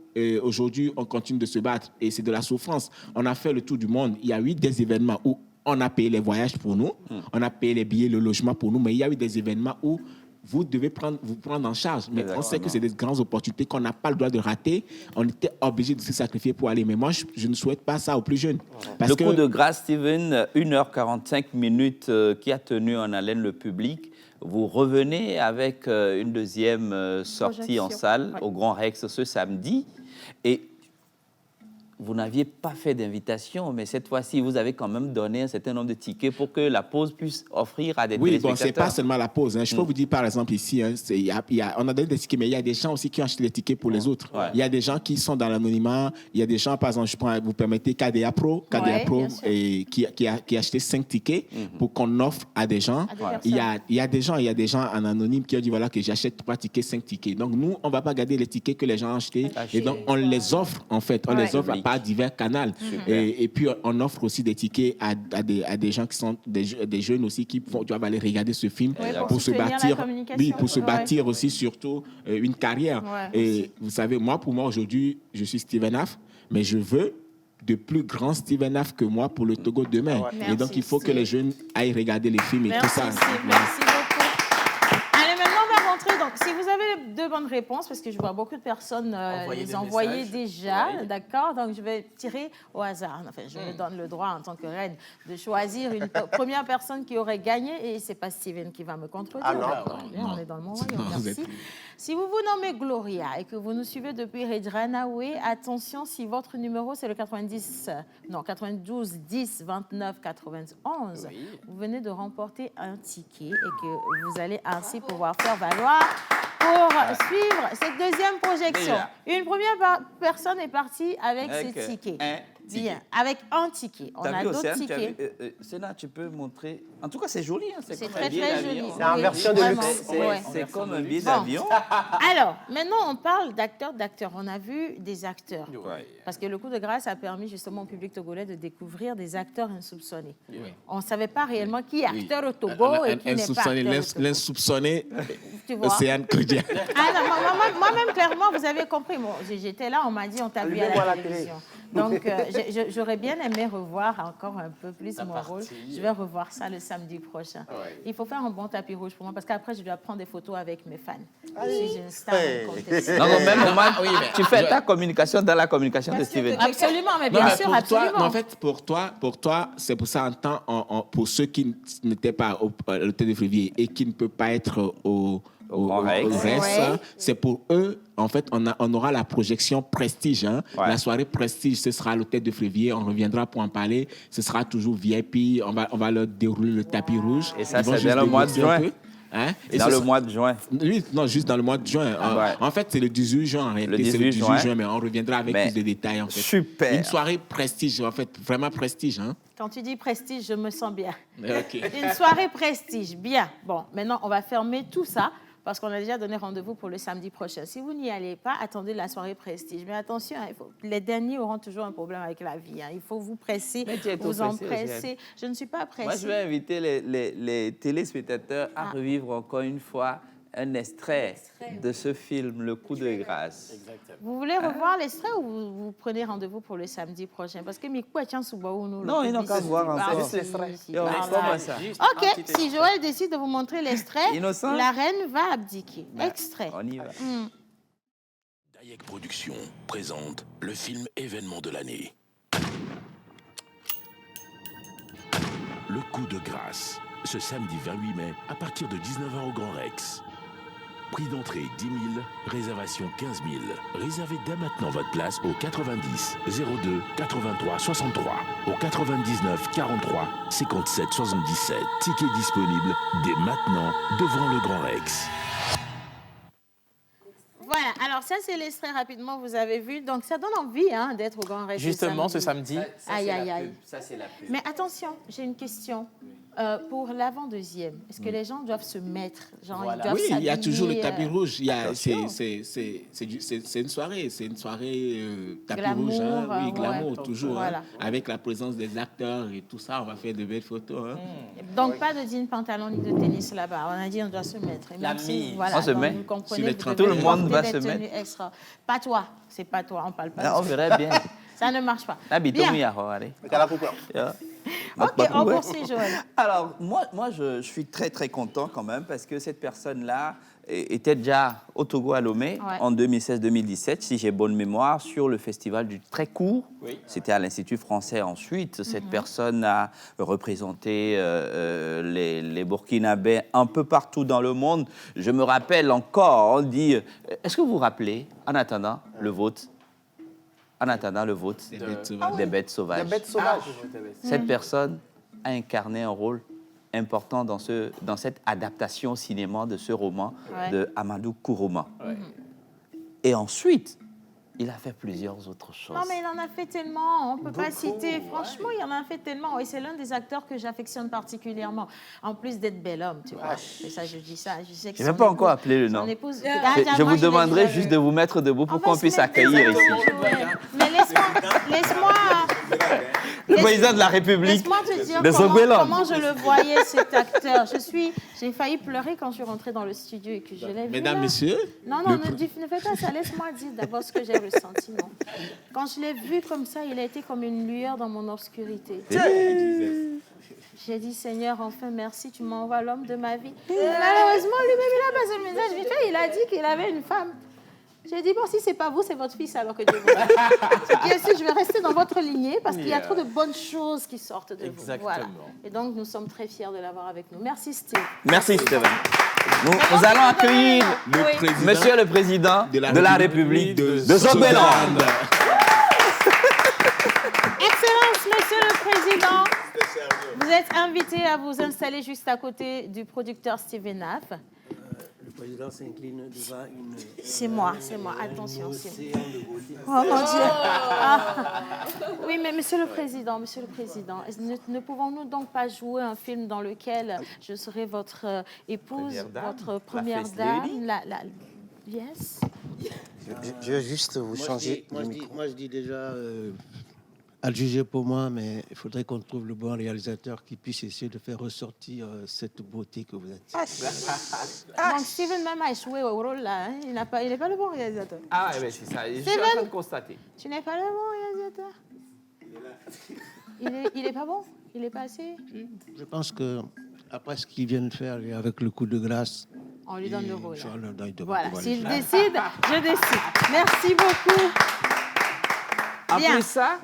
Aujourd'hui, on continue de se battre et c'est de la souffrance. On a fait le tour du monde. Il y a eu des événements où on a payé les voyages pour nous, on a payé les billets, le logement pour nous, mais il y a eu des événements où vous devez vous prendre en charge. Mais on sait que c'est des grandes opportunités qu'on n'a pas le droit de rater. On était obligé de se sacrifier pour aller. Mais moi, je ne souhaite pas ça aux plus jeunes. Le coup de grâce, Steven, 1h45 qui a tenu en haleine le public. Vous revenez avec une deuxième sortie en salle au Grand Rex ce samedi. Et vous n'aviez pas fait d'invitation, mais cette fois-ci, vous avez quand même donné un certain nombre de tickets pour que la pause puisse offrir à des téléspectateurs. Oui, bon, c'est pas seulement la pause. Je peux vous dire, par exemple, ici, on a donné des tickets, mais il y a des gens aussi qui ont acheté des tickets pour les autres. Il y a des gens qui sont dans l'anonymat. Il y a des gens, par exemple, vous permettez KDA Pro qui a acheté 5 tickets pour qu'on offre à des gens. Il y a des gens en anonyme qui ont dit, voilà, que j'achète 3 tickets, 5 tickets. Donc, nous, on ne va pas garder les tickets que les gens ont achetés. Et donc, on les offre, en fait. On les offre par divers canaux. Et puis, on offre aussi des tickets à des gens qui sont des jeunes aussi qui doivent aller regarder ce film pour se bâtir. Oui, pour se bâtir aussi, surtout, une carrière. Et vous savez, pour moi, aujourd'hui, je suis Steven Af, mais je veux de plus grands Steven Af que moi pour le Togo demain. Et donc, il faut que les jeunes aillent regarder les films et tout ça. Merci beaucoup. Allez, maintenant, on va rentrer. Donc, si vous avez 2 bonnes réponses, parce que je vois beaucoup de personnes les envoyer déjà, d'accord? Donc, je vais tirer au hasard. Enfin, je me donne le droit, en tant que reine, de choisir une première personne qui aurait gagné. Et ce n'est pas Steven qui va me contredire. On est dans le monde royaume. Merci. Si vous vous nommez Gloria et que vous nous suivez depuis Redranaoué, attention, si votre numéro c'est le 92 10 29 91, vous venez de remporter un ticket et que vous allez ainsi pouvoir faire valoir pour suivre cette deuxième projection. Une première personne est partie avec ses tickets. Bien, avec un ticket. On a d'autres tickets. Sénat, tu peux montrer. En tout cas, c'est joli. Hein. C'est très, très joli. C'est en version de luxe. C'est comme un billet d'avion. Alors, maintenant, on parle d'acteurs. On a vu des acteurs. Parce que le coup de grâce a permis justement au public togolais de découvrir des acteurs insoupçonnés. On ne savait pas réellement qui est acteur au Togo et qui n'est pas acteur au Togo. L'insoupçonné, Océane Kodia. Moi-même, clairement, vous avez compris. Bon, j'étais là, on m'a dit, on t'a vu à la télévision. Donc, j'aurais bien aimé revoir encore un peu plus mon rôle. Je vais revoir ça le samedi prochain. Il faut faire un bon tapis rouge pour moi parce qu'après, je dois prendre des photos avec mes fans. Je suis une star. Tu fais ta communication dans la communication de Steven. Absolument, mais bien sûr, absolument. En fait, pour toi, c'est pour ça, pour ceux qui n'étaient pas au l'hôtel de février et qui ne peuvent pas être au Rex, c'est pour eux. En fait, on aura la projection Prestige. La soirée Prestige, ce sera à l'hôtel de Février. On reviendra pour en parler. Ce sera toujours VIP. On va leur dérouler le tapis rouge. Et ça, c'est dans le mois de juin. Dans le mois de juin. Oui, non, juste dans le mois de juin. En fait, c'est le 18 juin. En réalité, c'est le 18 juin, mais on reviendra avec plus de détails. En fait. Super. Une soirée Prestige, en fait, vraiment Prestige. Quand tu dis Prestige, je me sens bien. Une soirée Prestige, bien. Bon, maintenant, on va fermer tout ça. Parce qu'on a déjà donné rendez-vous pour le samedi prochain. Si vous n'y allez pas, attendez la soirée Prestige. Mais attention, les derniers auront toujours un problème avec la vie. Il faut vous presser, vous empresser. Je ne suis pas pressée. Moi, je vais inviter les téléspectateurs à revivre encore une fois un extrait de ce film, Le coup de grâce. Exactement. Vous voulez revoir l'extrait ou vous prenez rendez-vous pour le samedi prochain? Parce que Mikou est nous. Non, ils n'ont qu'à voir encore. Juste l'extrait. Ok, si Joël décide de vous montrer l'extrait, la reine va abdiquer. Extrait. On y va. Dayek Productions présente le film événement de l'année. Le coup de grâce, ce samedi 28 mai à partir de 19h au Grand Rex. Prix d'entrée 10 000, réservation 15 000. Réservez dès maintenant votre place au 90 02 83 63, au 99 43 57 77. Ticket disponible dès maintenant devant le Grand Rex. Voilà, alors ça c'est l'extrait rapidement, vous avez vu. Donc ça donne envie d'être au Grand Rex. Justement, ce samedi. Aïe. Ça, c'est la pub. Mais attention, j'ai une question. Pour l'avant-deuxième, est-ce que les gens doivent se mettre, genre ils doivent Oui, il y a toujours le s'habiller, tapis rouge. attention. C'est une soirée, tapis Glamour, rouge. Hein, oui, ouais. glamour, toujours. Voilà. Hein, avec la présence des acteurs et tout ça, on va faire de belles photos. Hein. Donc, pas de jean pantalon ni de tennis là-bas. On a dit on doit se mettre. Et même si, voilà, On se donc, met vous comprenez, sur les vous trains. devez Tout le monde porter va des se tenues mettre. extra. Pas toi, c'est pas toi, on parle pas. Ah, on de verrait bien. Ça ne marche pas. Ah, Bien. allez. Ok, on poursuit, Joël. Alors, moi je suis très, très content quand même parce que cette personne-là était déjà au Togo à Lomé en 2016-2017, si j'ai bonne mémoire, sur le festival du très court. Oui. C'était à l'Institut français ensuite. Cette personne a représenté les Burkinabés un peu partout dans le monde. Je me rappelle encore, on dit, est-ce que vous vous rappelez, en attendant le vote, des bêtes sauvages. Des bêtes sauvages. Cette personne a incarné un rôle important dans cette adaptation au cinéma de ce roman de Amadou Kourouma. Et ensuite, il a fait plusieurs autres choses. Non, mais il en a fait tellement, on ne peut pas citer. Franchement, il en a fait tellement. Et c'est l'un des acteurs que j'affectionne particulièrement. En plus d'être bel homme, tu vois. Et ça, je dis ça. Je sais que Je n'ai même pas encore appelé le nom. Je vous demanderai juste de vous mettre debout pour qu'on puisse accueillir ici. Mais laisse-moi... Le président de la République Laisse-moi te dire de Zogbeland. comment je le voyais, cet acteur. J'ai failli pleurer quand je suis rentrée dans le studio et que je l'ai vu. Mesdames, là. messieurs. Non, ne fais pas ça. Laisse-moi dire d'abord ce que j'ai ressenti. Non. Quand je l'ai vu comme ça, il a été comme une lueur dans mon obscurité. J'ai dit, Seigneur, enfin, merci, tu m'envoies l'homme de ma vie. Malheureusement, lui-même, il a passé le message vite fait. Il a dit qu'il avait une femme. J'ai dit, bon, si c'est pas vous, c'est votre fils, alors que Dieu vous aime. Bien sûr, je vais rester dans votre lignée parce qu'il y a trop de bonnes choses qui sortent de vous. Voilà. Et donc, nous sommes très fiers de l'avoir avec nous. Merci, Steve. Merci, Steven. Nous allons accueillir Monsieur le Président de la République de Zogbeland. Excellence, Monsieur le Président. Vous êtes invité à vous installer juste à côté du producteur Steven Naff. Le président s'incline devant une... C'est moi. Attention, c'est moi. Oh mon Dieu. Ah. Oui, mais Monsieur le Président, ne pouvons-nous donc pas jouer un film dans lequel je serai votre épouse, votre première dame, Yes. Je vais juste vous changer de micro. Moi, je dis déjà, à le juger pour moi, mais il faudrait qu'on trouve le bon réalisateur qui puisse essayer de faire ressortir cette beauté que vous êtes. Donc, Steven même a échoué au rôle là. Hein. Il n'est pas le bon réalisateur. Ah, oui, c'est ça. Je suis en train de constater. Tu n'es pas le bon réalisateur. Il est pas bon. Il n'est pas assez. Je pense que après ce qu'il vient de faire et avec le coup de grâce, on lui donne le rôle. Voilà, s'il décide, je décide. Merci beaucoup. Après ça,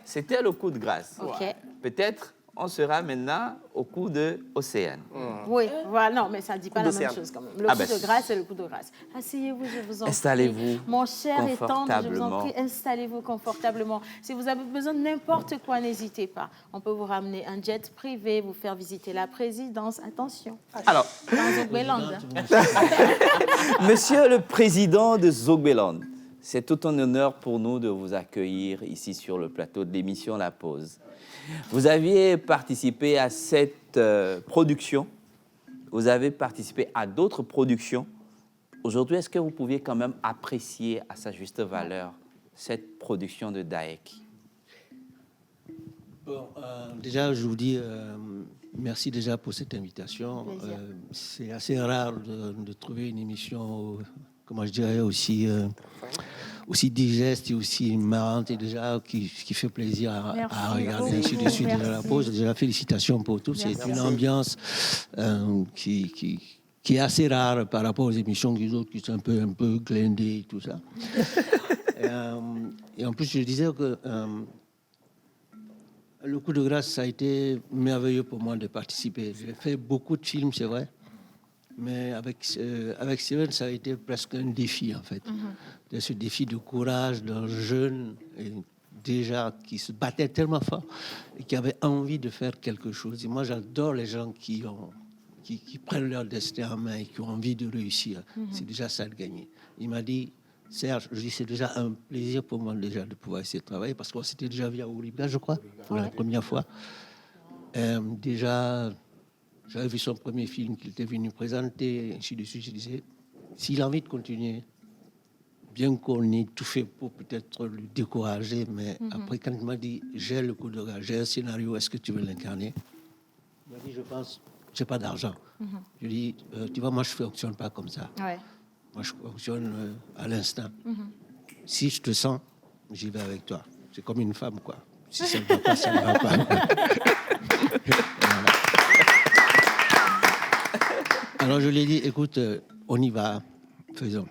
c'était le coup de grâce. Okay. Peut-être on sera maintenant au coup de Océane. Oui, voilà. Non, mais ça ne dit pas la même chose quand même. Le coup de grâce, c'est le coup de grâce. Asseyez-vous, je vous en prie. Installez-vous. Mon cher et tendre, je vous en prie, installez-vous confortablement. Si vous avez besoin de n'importe quoi, n'hésitez pas. On peut vous ramener un jet privé, vous faire visiter la présidence. Attention. Alors, dans Zogbeland. Monsieur le Président de Zogbeland, c'est tout un honneur pour nous de vous accueillir ici sur le plateau de l'émission La Pause. Vous aviez participé à cette production, vous avez participé à d'autres productions. Aujourd'hui, est-ce que vous pouviez quand même apprécier à sa juste valeur cette production de Daek? Bon, déjà, je vous dis merci déjà pour cette invitation. C'est assez rare de trouver une émission, comment je dirais, aussi digeste et aussi marrante et déjà qui fait plaisir à regarder ainsi de suite. Déjà la pause. Déjà félicitations pour tout. C'est une ambiance qui est assez rare par rapport aux émissions des autres qui sont un peu glindées et tout ça. Et en plus, je disais que le coup de grâce, ça a été merveilleux pour moi de participer. J'ai fait beaucoup de films, c'est vrai. Mais avec Steven, ça a été presque un défi, en fait. De ce défi de courage d'un jeune, déjà, qui se battait tellement fort et qui avait envie de faire quelque chose. Et moi, j'adore les gens qui prennent leur destin en main et qui ont envie de réussir. C'est déjà ça de gagner. Il m'a dit, Serge, je dis, c'est déjà un plaisir pour moi déjà de pouvoir essayer de travailler parce qu'on s'était déjà vu à Ouriga, je crois, pour la première fois. Déjà... J'avais vu son premier film qu'il était venu présenter, ainsi de suite. Je disais, s'il a envie de continuer, bien qu'on ait tout fait pour peut-être le décourager, mais après, quand il m'a dit, j'ai le coup de gars, j'ai un scénario, est-ce que tu veux l'incarner? Il m'a dit, je pense, j'ai pas d'argent. Je lui ai dit, tu vois, moi, je ne fonctionne pas comme ça. Ouais. Moi, je fonctionne à l'instant. Si je te sens, j'y vais avec toi. C'est comme une femme, quoi. Si ça ne va pas, ça ne va pas. Voilà. Alors, je lui ai dit, écoute, on y va, faisons.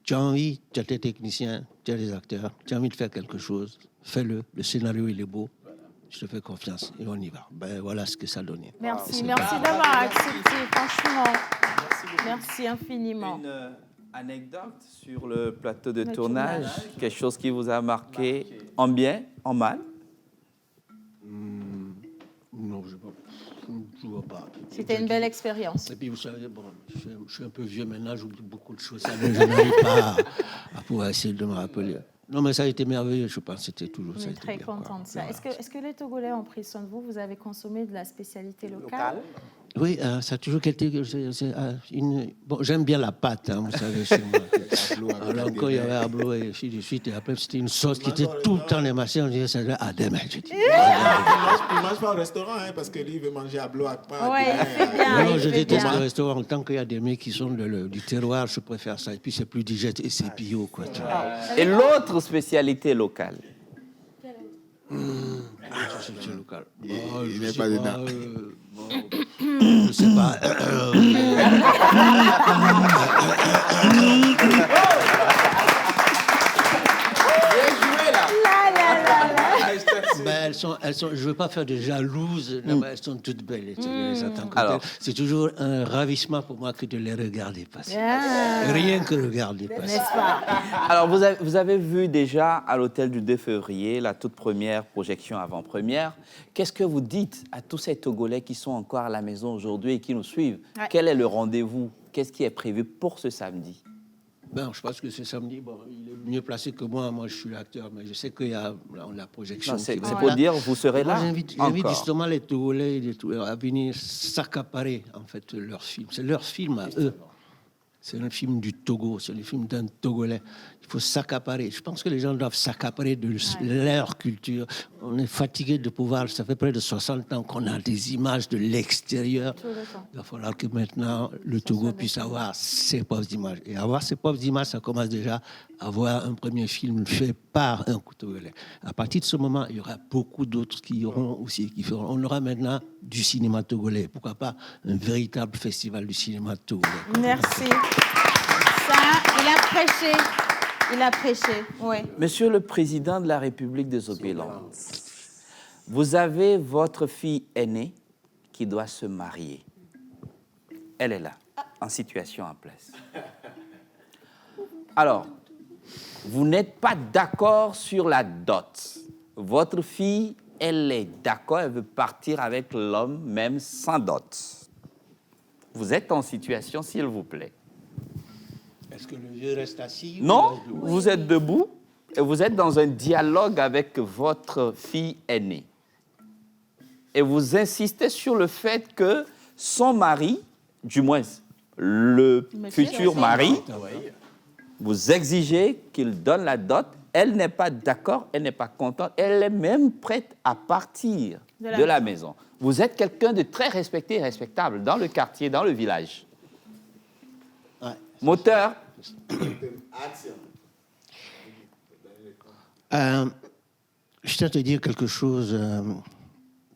Tu as envie, tu as tes techniciens, tu as des acteurs, tu as envie de faire quelque chose, fais-le. Le scénario, il est beau. Je te fais confiance et on y va. Ben, voilà ce que ça donnait. Merci d'avoir accepté, franchement. Merci infiniment. Une anecdote sur le plateau de tournage, quelque chose qui vous a marqué en bien, en mal? Non, je ne vois pas. C'était une belle expérience. Et puis, vous savez, bon, je suis un peu vieux maintenant, j'oublie beaucoup de choses. Je n'arrive pas à pouvoir essayer de me rappeler. Non, mais ça a été merveilleux, je pense. C'était toujours ça. Je suis très contente de ça. Voilà. Est-ce que les Togolais ont pris soin de vous? Vous avez consommé de la spécialité locale? Oui, ça a toujours été bon, j'aime bien la pâte, hein, vous savez, chez moi. Alors, quand il y avait Ablo et ainsi de suite, et après, c'était une sauce qui était tout le temps démassée. On disait, ça devait à demain, je dis. Il mange pas au restaurant, hein, parce que lui, il veut manger à Ablo à pas. Oui, il fait bien. Non, je déteste le restaurant. Tant qu'il y a des mecs qui sont du terroir, je préfère ça. Et puis, c'est plus digeste et c'est bio, quoi. Tu vois. Et l'autre spécialité locale? C'est local. Il n'est pas dedans. Je sais pas. Ben, elles sont, je ne veux pas faire de jalouses, mais elles sont toutes belles. Alors, c'est toujours un ravissement pour moi que de les regarder passer. Rien que regarder passer. N'est-ce pas? Alors, vous avez vu déjà à l'hôtel du 2 février, la toute première projection avant-première. Qu'est-ce que vous dites à tous ces Togolais qui sont encore à la maison aujourd'hui et qui nous suivent? Quel est le rendez-vous? Qu'est-ce qui est prévu pour ce samedi? Ben, je pense que ce samedi, bon, il est mieux placé que moi. Moi, je suis l'acteur, mais je sais qu'il y a la projection. C'est pour dire, vous serez là. J'invite justement les Togolais à venir s'accaparer, en fait, leur film. C'est leur film à eux. C'est un film du Togo, c'est le film d'un Togolais. Il faut s'accaparer. Je pense que les gens doivent s'accaparer de leur culture. On est fatigué de pouvoir, ça fait près de 60 ans qu'on a des images de l'extérieur. Il va falloir que maintenant le Togo puisse avoir ses propres images. Et avoir ses propres images, ça commence déjà à avoir un premier film fait par un Togolais. À partir de ce moment, il y aura beaucoup d'autres qui iront aussi, qui feront. On aura maintenant du cinéma togolais. Pourquoi pas un véritable festival du cinéma togolais. Merci. Ça, il a prêché. Il a prêché, oui. Monsieur le Président de la République des Zogbelandes, vous avez votre fille aînée qui doit se marier. Elle est là, en situation en place. Alors, vous n'êtes pas d'accord sur la dot. Votre fille, elle est d'accord, elle veut partir avec l'homme, même sans dot. Vous êtes en situation, s'il vous plaît. Est-ce que le vieux reste assis? Non, vous êtes debout et vous êtes dans un dialogue avec votre fille aînée. Et vous insistez sur le fait que son mari, du moins le futur mari, vous exigez qu'il donne la dot. Elle n'est pas d'accord, elle n'est pas contente, elle est même prête à partir de la maison. Vous êtes quelqu'un de très respecté et respectable dans le quartier, dans le village. Moteur. Je tiens à te dire quelque chose.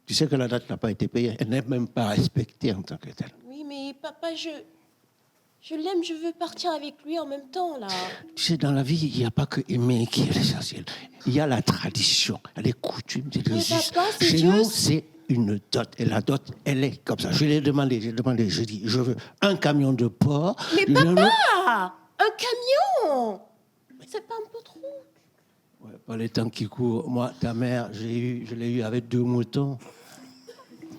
Tu sais que la date n'a pas été payée. Elle n'est même pas respectée en tant que telle. Oui, mais papa, je l'aime, je veux partir avec lui en même temps, là. Tu sais, dans la vie, il n'y a pas que aimer qui est l'essentiel. Il y a la tradition, les coutumes, les us. Chez nous, c'est une dot. Et la dot, elle est comme ça. Je l'ai demandé, je dis, je veux un camion de porc. Mais papa, un camion! C'est pas un peu trop? Ouais, pas les temps qui courent. Moi, ta mère, je l'ai eu avec 2 moutons.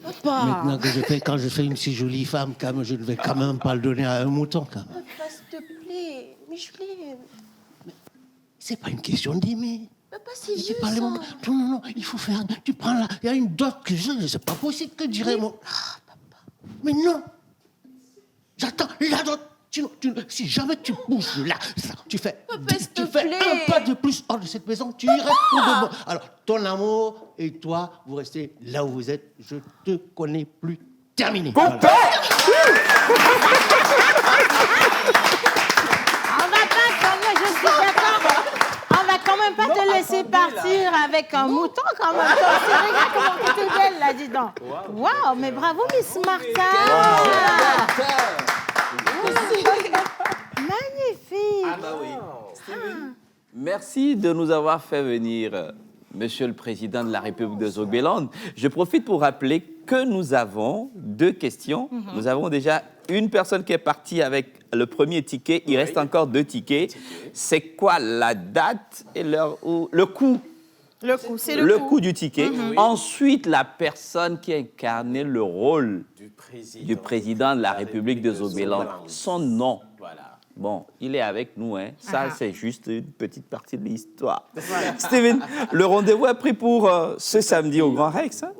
Papa. Maintenant que quand je fais une si jolie femme, je ne vais quand même pas le donner à un mouton. Quand même. Papa, s'il te plaît, mais je l'aime. C'est pas une question d'aimer. Papa, c'est vieux, pas ça. Non, il faut faire... Tu prends là, il y a une dot que je... C'est pas possible que je dirais... Mais non. J'attends là d'autres. Si jamais tu bouges là, tu fais un pas de plus hors de cette maison, tu irais pour de bon. Alors, ton amour et toi, vous restez là où vous êtes. Je te connais plus. Terminé. On va pas quand même, je suis d'accord. On va quand même pas te laisser partir avec un mouton quand même. Regarde comment tu es belle là, dis donc. Waouh, mais bravo Miss Martha. Magnifique. Ah bah oui. Merci de nous avoir fait venir, Monsieur le Président de la République de Zogbeland. Je profite pour rappeler que nous avons 2 questions. Nous avons déjà une personne qui est partie avec le premier ticket. Il reste encore 2 tickets. C'est quoi la date et l'heure où... Le coût. Le coût, c'est le coût du ticket. Ensuite, la personne qui a incarné le rôle du président de la République de Zogbeland. Son nom. Voilà. Bon, il est avec nous, hein. Ça, c'est juste une petite partie de l'histoire. Steven, le rendez-vous est pris pour ce samedi au Grand Rex. Hein?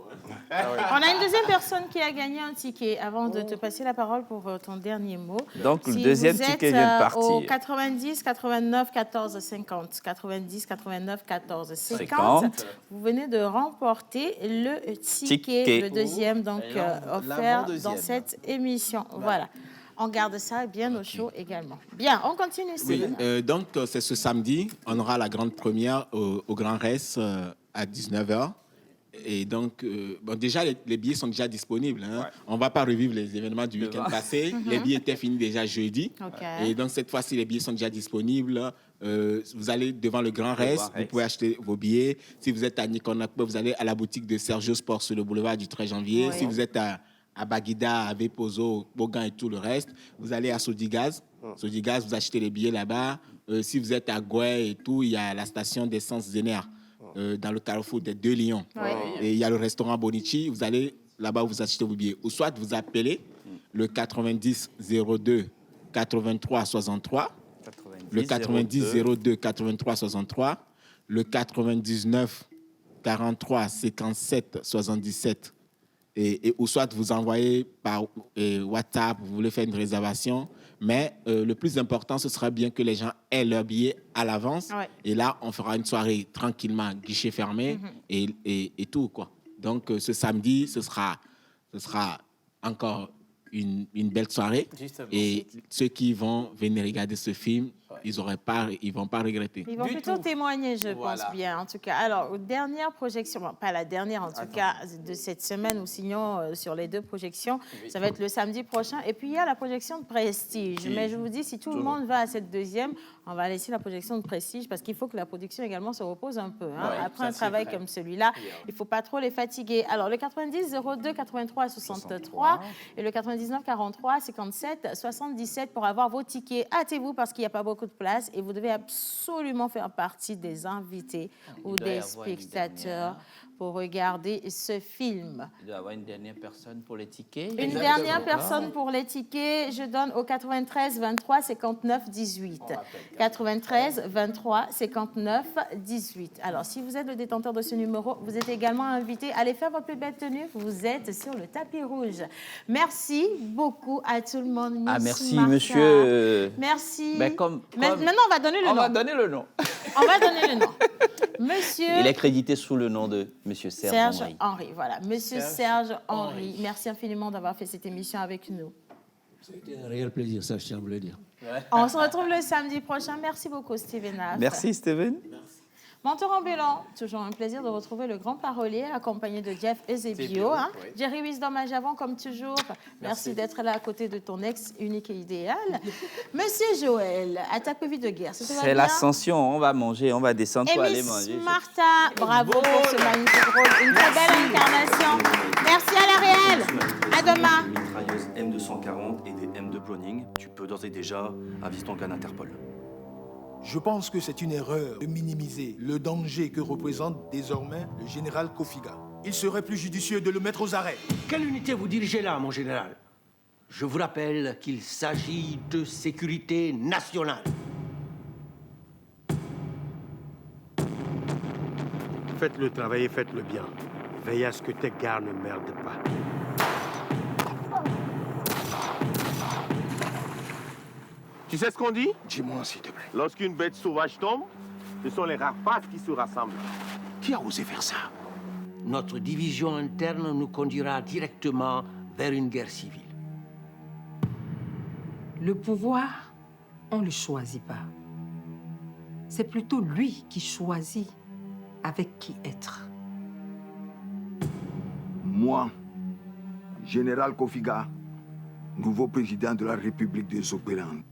On a une deuxième personne qui a gagné un ticket. Avant de te passer la parole pour ton dernier mot. Donc, le deuxième ticket vient de partir. Au 90 89 14 50. 90 89 14 50. Vous venez de remporter le ticket, le deuxième, donc offert dans cette émission. Voilà. On garde ça bien au chaud également. Bien, on continue, Steven. Oui, donc c'est ce samedi. On aura la grande première au Grand Rex à 19h. Et donc, déjà, les billets sont déjà disponibles. Hein. Ouais. On ne va pas revivre les événements du week-end passé. Les billets étaient finis déjà jeudi. Okay. Et donc, cette fois-ci, les billets sont déjà disponibles. Vous allez devant le Grand Rex, vous pouvez acheter vos billets. Si vous êtes à Nikonakpo, vous allez à la boutique de Sergio Sport sur le boulevard du 13 janvier. Si vous êtes à Baguida, à Vepozo, Bogan et tout le reste, vous allez à Sodigaz. Sodigaz, vous achetez les billets là-bas. Si vous êtes à Goué et tout, il y a la station d'essence Zener. Dans le carrefour des 2 Lions. Et il y a le restaurant Bonici. Vous allez là-bas, vous achetez vos billets. Ou soit vous appelez le 90 02 83 63, le 90 02 83 63, le 99 43 57 77. Ou soit vous envoyez par WhatsApp, vous voulez faire une réservation. Mais le plus important, ce sera bien que les gens aient leur billet à l'avance. Ouais. Et là, on fera une soirée tranquillement, guichet fermé et tout, quoi. Donc, ce samedi, ce sera encore une belle soirée. Justement. Et ceux qui vont venir regarder ce film, ils vont pas regretter. Ils vont plutôt témoigner, je pense bien, en tout cas. Alors, dernière projection, bon, pas la dernière en tout cas de cette semaine, ou sinon sur les 2 projections, ça va être le samedi prochain. Et puis, il y a la projection de Prestige. Mais je vous dis, si tout le monde va à cette deuxième, on va laisser la projection de Prestige parce qu'il faut que la production également se repose un peu. Hein. Après un travail comme celui-là, il ne faut pas trop les fatiguer. Alors, le 90 02 83 63 et le 99 43 57 77 pour avoir vos tickets. Hâtez-vous parce qu'il n'y a pas beaucoup de place et vous devez absolument faire partie des invités ou des spectateurs pour regarder ce film. Il doit y avoir une dernière personne pour les tickets. Une dernière personne pour les tickets. Je donne au 93 23 59 18. 93 23 59 18. Alors, si vous êtes le détenteur de ce numéro, vous êtes également invité à aller faire votre plus belle tenue. Vous êtes sur le tapis rouge. Merci beaucoup à tout le monde. Merci, monsieur. Merci. Mais maintenant, on va donner le nom. On va donner le nom. On va donner le nom. Monsieur... Il est crédité sous le nom de Monsieur Serge Henry. Voilà, Monsieur Serge Henry. Merci infiniment d'avoir fait cette émission avec nous. C'était un réel plaisir, ça, je tiens à vous le dire. On se retrouve le samedi prochain. Merci beaucoup, Steven Haff. Merci, Steven. Mentor ambulant, toujours un plaisir de retrouver le grand parolier accompagné de Jeff Eusebio. Hein? Oui. Jerry Wisdom à Javon, comme toujours. Merci d'être là à côté de ton ex unique et idéal. Monsieur Joël, attaque vie de guerre. C'est l'ascension, on va manger, on va descendre pour aller manger. Martha, bravo pour ce magnifique rôle. Une très belle incarnation. Merci à l'Ariel. À demain. Mitrailleuse M240 et des M2 Browning, tu peux d'ores et déjà aviser ton cas d'Interpol. Je pense que c'est une erreur de minimiser le danger que représente désormais le général Kofiga. Il serait plus judicieux de le mettre aux arrêts. Quelle unité vous dirigez là, mon général? Je vous rappelle qu'il s'agit de sécurité nationale. Faites le travail et faites-le bien. Veillez à ce que tes gars ne merdent pas. Tu sais ce qu'on dit? Dis-moi, s'il te plaît. Lorsqu'une bête sauvage tombe, ce sont les rapaces qui se rassemblent. Qui a osé faire ça? Notre division interne nous conduira directement vers une guerre civile. Le pouvoir, on ne le choisit pas. C'est plutôt lui qui choisit avec qui être. Moi, général Kofiga, nouveau président de la République de Zogbeland.